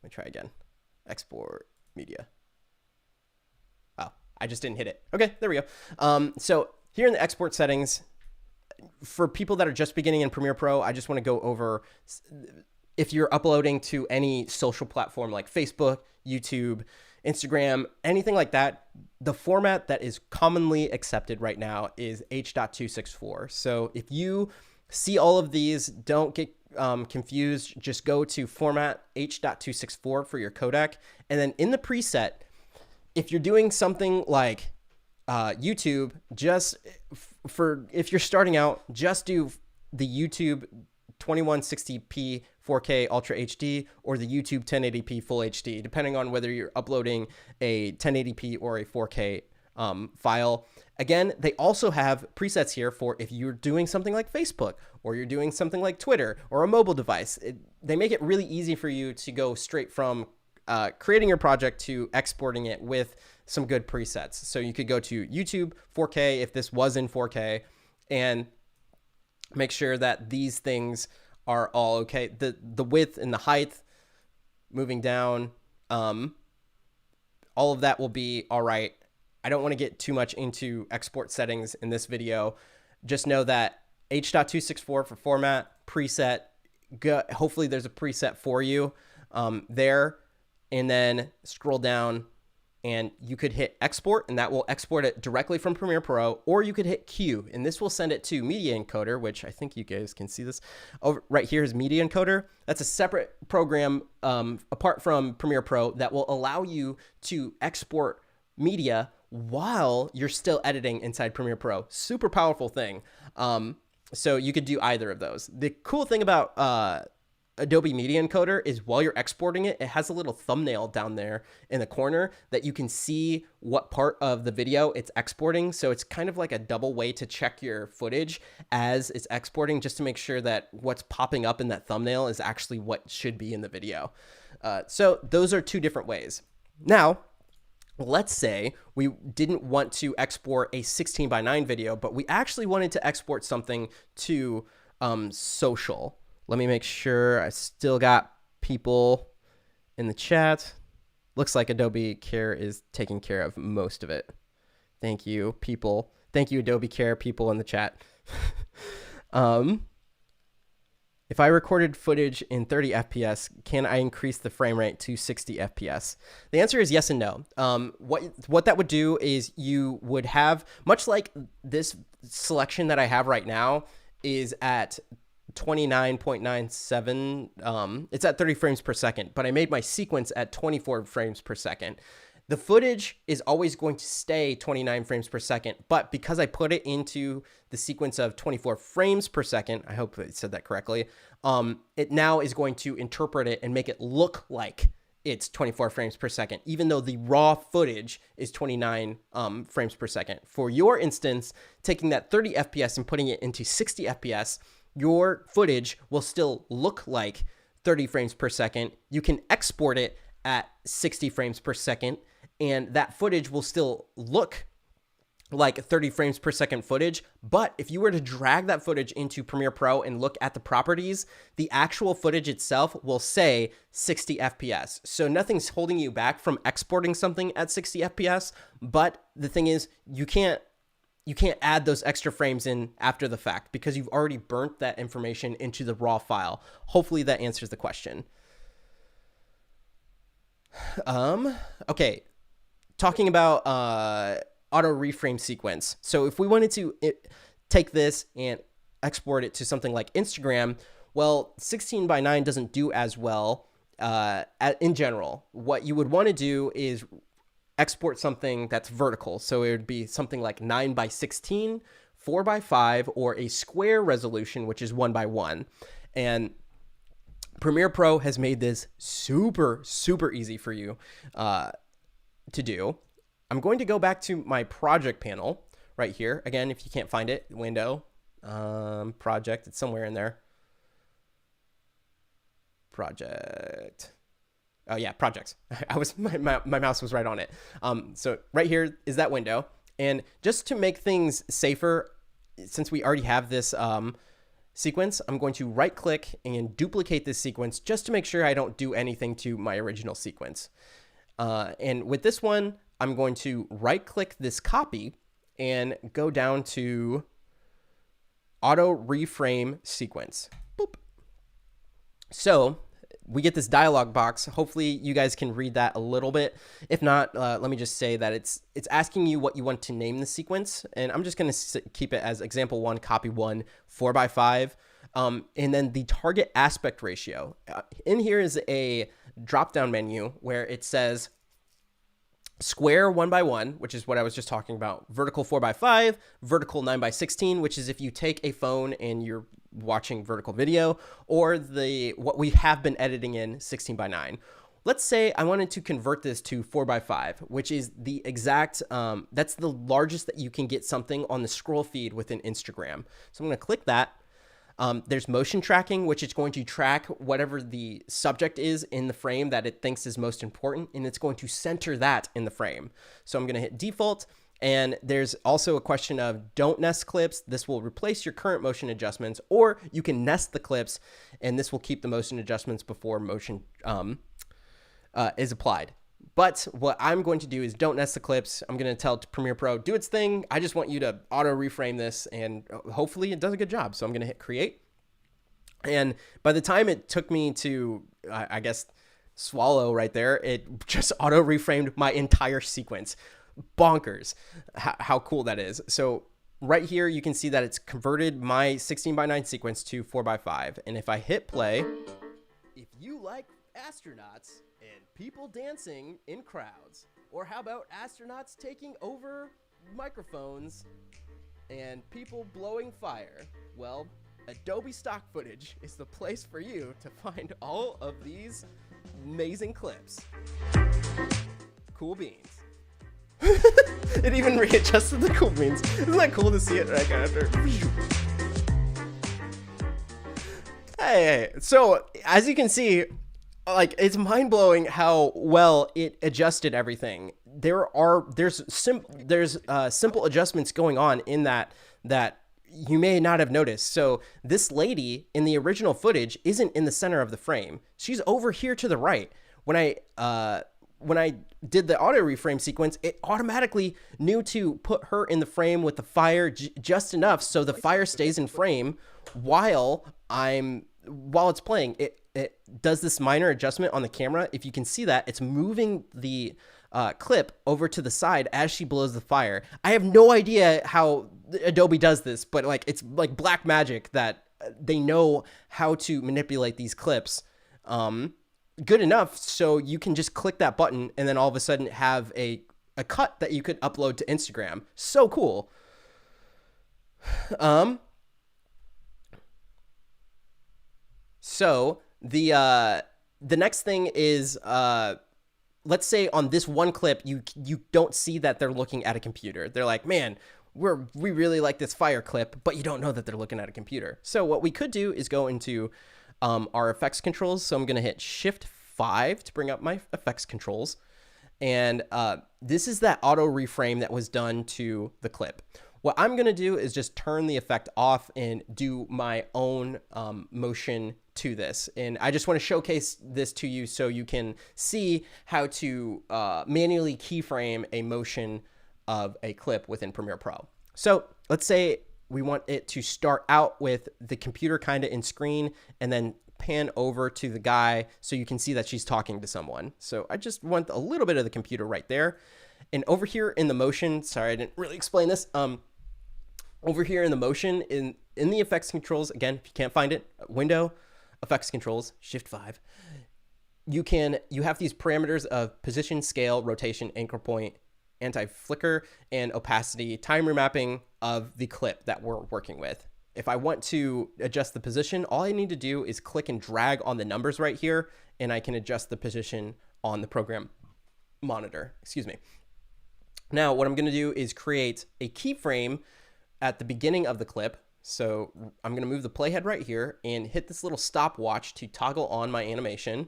Let me try again. Export media. Oh, I just didn't hit it. Okay, there we go. So here in the export settings, for people that are just beginning in Premiere Pro, I just want to go over if you're uploading to any social platform like Facebook, YouTube, Instagram, anything like that, the format that is commonly accepted right now is H.264. So if you see all of these, don't get confused. Just go to format H.264 for your codec. And then in the preset, if you're doing something like YouTube, just if you're starting out, just do the YouTube 2160p 4K Ultra HD or the YouTube 1080p Full HD, depending on whether you're uploading a 1080p or a 4K file. Again, they also have presets here for if you're doing something like Facebook or you're doing something like Twitter or a mobile device. They make it really easy for you to go straight from creating your project to exporting it with some good presets. So you could go to YouTube 4K if this was in 4K and make sure that these things are all okay. The width and the height moving down, all of that will be all right. I don't want to get too much into export settings in this video. Just know that H.264 for format, preset, hopefully there's a preset for you there. And then scroll down and you could hit export and that will export it directly from Premiere Pro, or you could hit Q and this will send it to Media Encoder, which I think you guys can see this over right here is Media Encoder. That's a separate program apart from Premiere Pro that will allow you to export media while you're still editing inside Premiere Pro. Super powerful thing. So you could do either of those. The cool thing about Adobe Media Encoder is while you're exporting it, it has a little thumbnail down there in the corner that you can see what part of the video it's exporting. So it's kind of like a double way to check your footage as it's exporting, just to make sure that what's popping up in that thumbnail is actually what should be in the video. So those are two different ways. Now, let's say we didn't want to export a 16:9 video, but we actually wanted to export something to social. Let me make sure I still got people in the chat. Looks like Adobe Care is taking care of most of it. Thank you, people. Thank you, Adobe Care people in the chat. If I recorded footage in 30 FPS, can I increase the frame rate to 60 FPS? The answer is yes and no. What that would do is you would have, much like this selection that I have right now is at 29.97. It's at 30 frames per second, but I made my sequence at 24 frames per second. The footage is always going to stay 29 frames per second, but because I put it into the sequence of 24 frames per second, I hope I said that correctly, it now is going to interpret it and make it look like it's 24 frames per second, even though the raw footage is 29 frames per second. For your instance, taking that 30 FPS and putting it into 60 FPS, your footage will still look like 30 frames per second. You can export it at 60 frames per second, and that footage will still look like 30 frames per second footage. But if you were to drag that footage into Premiere Pro and look at the properties, the actual footage itself will say 60 FPS. So nothing's holding you back from exporting something at 60 FPS. But the thing is, you can't add those extra frames in after the fact because you've already burnt that information into the raw file. Hopefully that answers the question. Okay. Talking about auto reframe sequence. So if we wanted to take this and export it to something like Instagram, well, 16:9 doesn't do as well in general. What you would want to do is export something that's vertical. So it would be something like 9:16, 4:5, or a square resolution, which is 1:1. And Premiere Pro has made this super, super easy for you to do. I'm going to go back to my project panel right here. Again, if you can't find it, window, project, it's somewhere in there. Project. Oh yeah, projects. My mouse was right on it. So right here is that window. And just to make things safer, since we already have this sequence, I'm going to right click and duplicate this sequence just to make sure I don't do anything to my original sequence. And with this one, I'm going to right click this copy and go down to auto reframe sequence. Boop. So we get this dialog box. Hopefully you guys can read that a little bit. If not, let me just say that it's asking you what you want to name the sequence. And I'm just going to keep it as example 1, copy 1, 4:5. And then the target aspect ratio. In here is a drop-down menu where it says square 1:1, which is what I was just talking about, vertical 4:5, vertical 9:16, which is if you take a phone and you're watching vertical video, or what we have been editing in 16:9. Let's say I wanted to convert this to 4:5, which is the exact, that's the largest that you can get something on the scroll feed within Instagram. So I'm going to click that. There's motion tracking, which is going to track whatever the subject is in the frame that it thinks is most important, and it's going to center that in the frame. So I'm going to hit default, and there's also a question of don't nest clips. This will replace your current motion adjustments, or you can nest the clips, and this will keep the motion adjustments before motion is applied. But what I'm going to do is don't nest the clips. I'm going to tell Premiere Pro, do its thing. I just want you to auto reframe this, and hopefully it does a good job. So I'm going to hit create. And by the time it took me to, I guess, swallow right there, it just auto reframed my entire sequence. Bonkers how cool that is. So right here, you can see that it's converted my 16:9 sequence to 4:5. And if I hit play, if you like astronauts and people dancing in crowds, or how about astronauts taking over microphones and people blowing fire, well, Adobe Stock footage is the place for you to find all of these amazing clips. Cool beans. It even readjusted the cool beans. Isn't that cool to see it right after? Hey, so as you can see, like, it's mind-blowing how well it adjusted everything. There's simple adjustments going on in that you may not have noticed. So this lady in the original footage isn't in the center of the frame. She's over here to the right. When I did the auto reframe sequence, it automatically knew to put her in the frame with the fire just enough so the fire stays in frame while it's playing. It does this minor adjustment on the camera. If you can see that, it's moving the clip over to the side as she blows the fire. I have no idea how Adobe does this, but like, it's like black magic that they know how to manipulate these clips good enough so you can just click that button and then all of a sudden have a cut that you could upload to Instagram. So cool. So the next thing is, let's say on this one clip, you don't see that they're looking at a computer. They're like, man, we really like this fire clip, but you don't know that they're looking at a computer. So what we could do is go into our effects controls. So I'm going to hit Shift 5 to bring up my effects controls. And this is that auto reframe that was done to the clip. What I'm going to do is just turn the effect off and do my own motion to this. And I just want to showcase this to you so you can see how to manually keyframe a motion of a clip within Premiere Pro. So let's say we want it to start out with the computer kind of in screen and then pan over to the guy so you can see that she's talking to someone. So I just want a little bit of the computer right there. And over here in the motion, sorry, I didn't really explain this. Over here in the motion, in the effects controls, again, if you can't find it, window, effects controls, Shift 5, you have these parameters of position, scale, rotation, anchor point, anti-flicker, and opacity, time remapping of the clip that we're working with. If I want to adjust the position, all I need to do is click and drag on the numbers right here, and I can adjust the position on the program monitor. Excuse me. Now, what I'm going to do is create a keyframe at the beginning of the clip. So I'm going to move the playhead right here and hit this little stopwatch to toggle on my animation.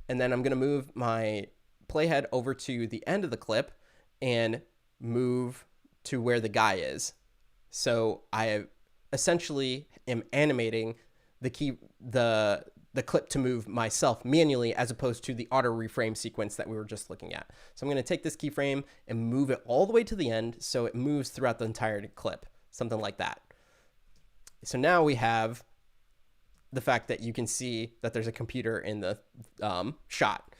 And then I'm going to move my playhead over to the end of the clip and move to where the guy is. So I essentially am animating the clip to move myself manually as opposed to the auto reframe sequence that we were just looking at. So I'm going to take this keyframe and move it all the way to the end so it moves throughout the entire clip, something like that. So now we have the fact that you can see that there's a computer in the shot.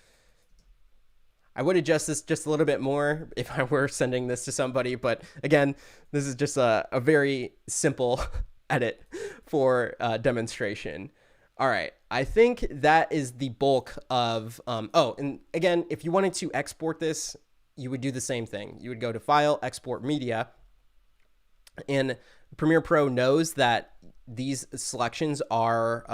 I would adjust this just a little bit more if I were sending this to somebody, but again, this is just a very simple edit for demonstration. All right, I think that is the bulk of, oh, and again, if you wanted to export this, you would do the same thing. You would go to File, Export Media, and Premiere Pro knows that these selections are,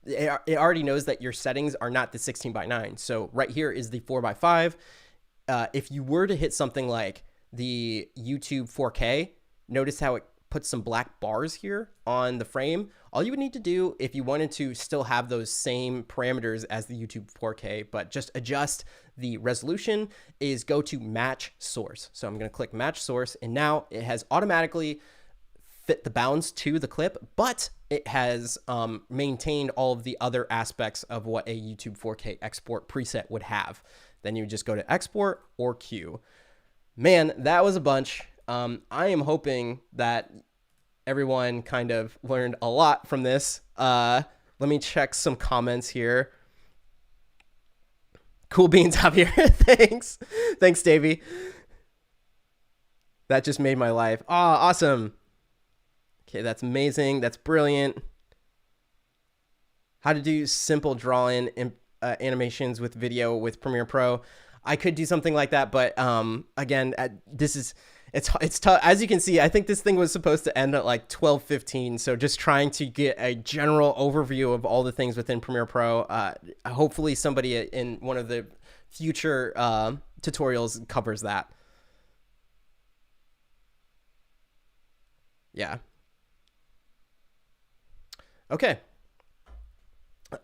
it already knows that your settings are not the 16:9. So right here is the 4:5. If you were to hit something like the YouTube 4K, notice how it puts some black bars here on the frame. All you would need to do if you wanted to still have those same parameters as the YouTube 4K, but just adjust the resolution, is go to Match Source. So I'm going to click Match Source, and now it has automatically fit the bounds to the clip, but it has maintained all of the other aspects of what a YouTube 4K export preset would have. Then you just go to Export or Queue. Man, that was a bunch. I am hoping that everyone kind of learned a lot from this. Let me check some comments here. Cool beans, Javier. Thanks. Thanks, Davey. That just made my life. Oh, awesome. Okay, that's amazing. That's brilliant. How to do simple drawing animations with video with Premiere Pro. I could do something like that, but again, this is it's tough. As you can see, I think this thing was supposed to end at like 12:15. So just trying to get a general overview of all the things within Premiere Pro. Hopefully somebody in one of the future tutorials covers that. Yeah. Okay.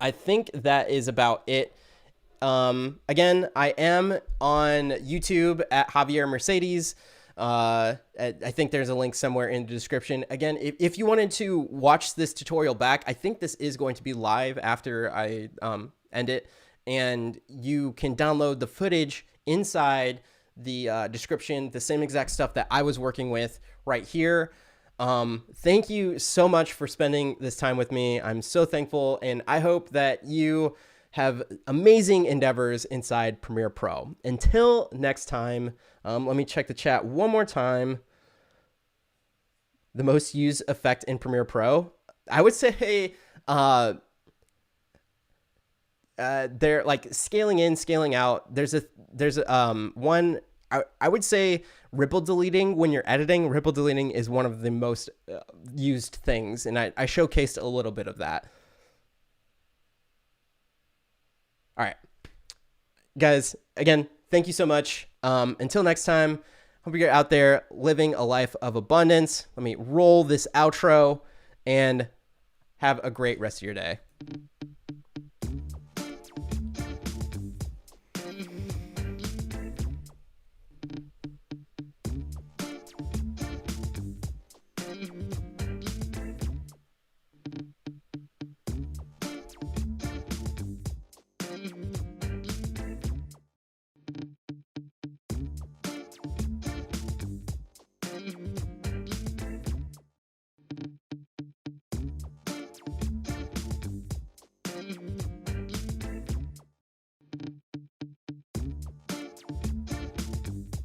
I think that is about it. Again, I am on YouTube at Javier Mercedes. I think there's a link somewhere in the description. Again, if you wanted to watch this tutorial back, I think this is going to be live after I end it, and you can download the footage inside the description, the same exact stuff that I was working with right here. Thank you so much for spending this time with me. I'm so thankful, and I hope that you have amazing endeavors inside Premiere Pro. Until next time, let me check the chat one more time. The most used effect in Premiere Pro, I would say they're like scaling in, scaling out. There's one, I would say ripple deleting. When you're editing, ripple deleting is one of the most used things, and I showcased a little bit of that. All right, guys, again, thank you so much. Until next time, hope you're out there living a life of abundance. Let me roll this outro and have a great rest of your day.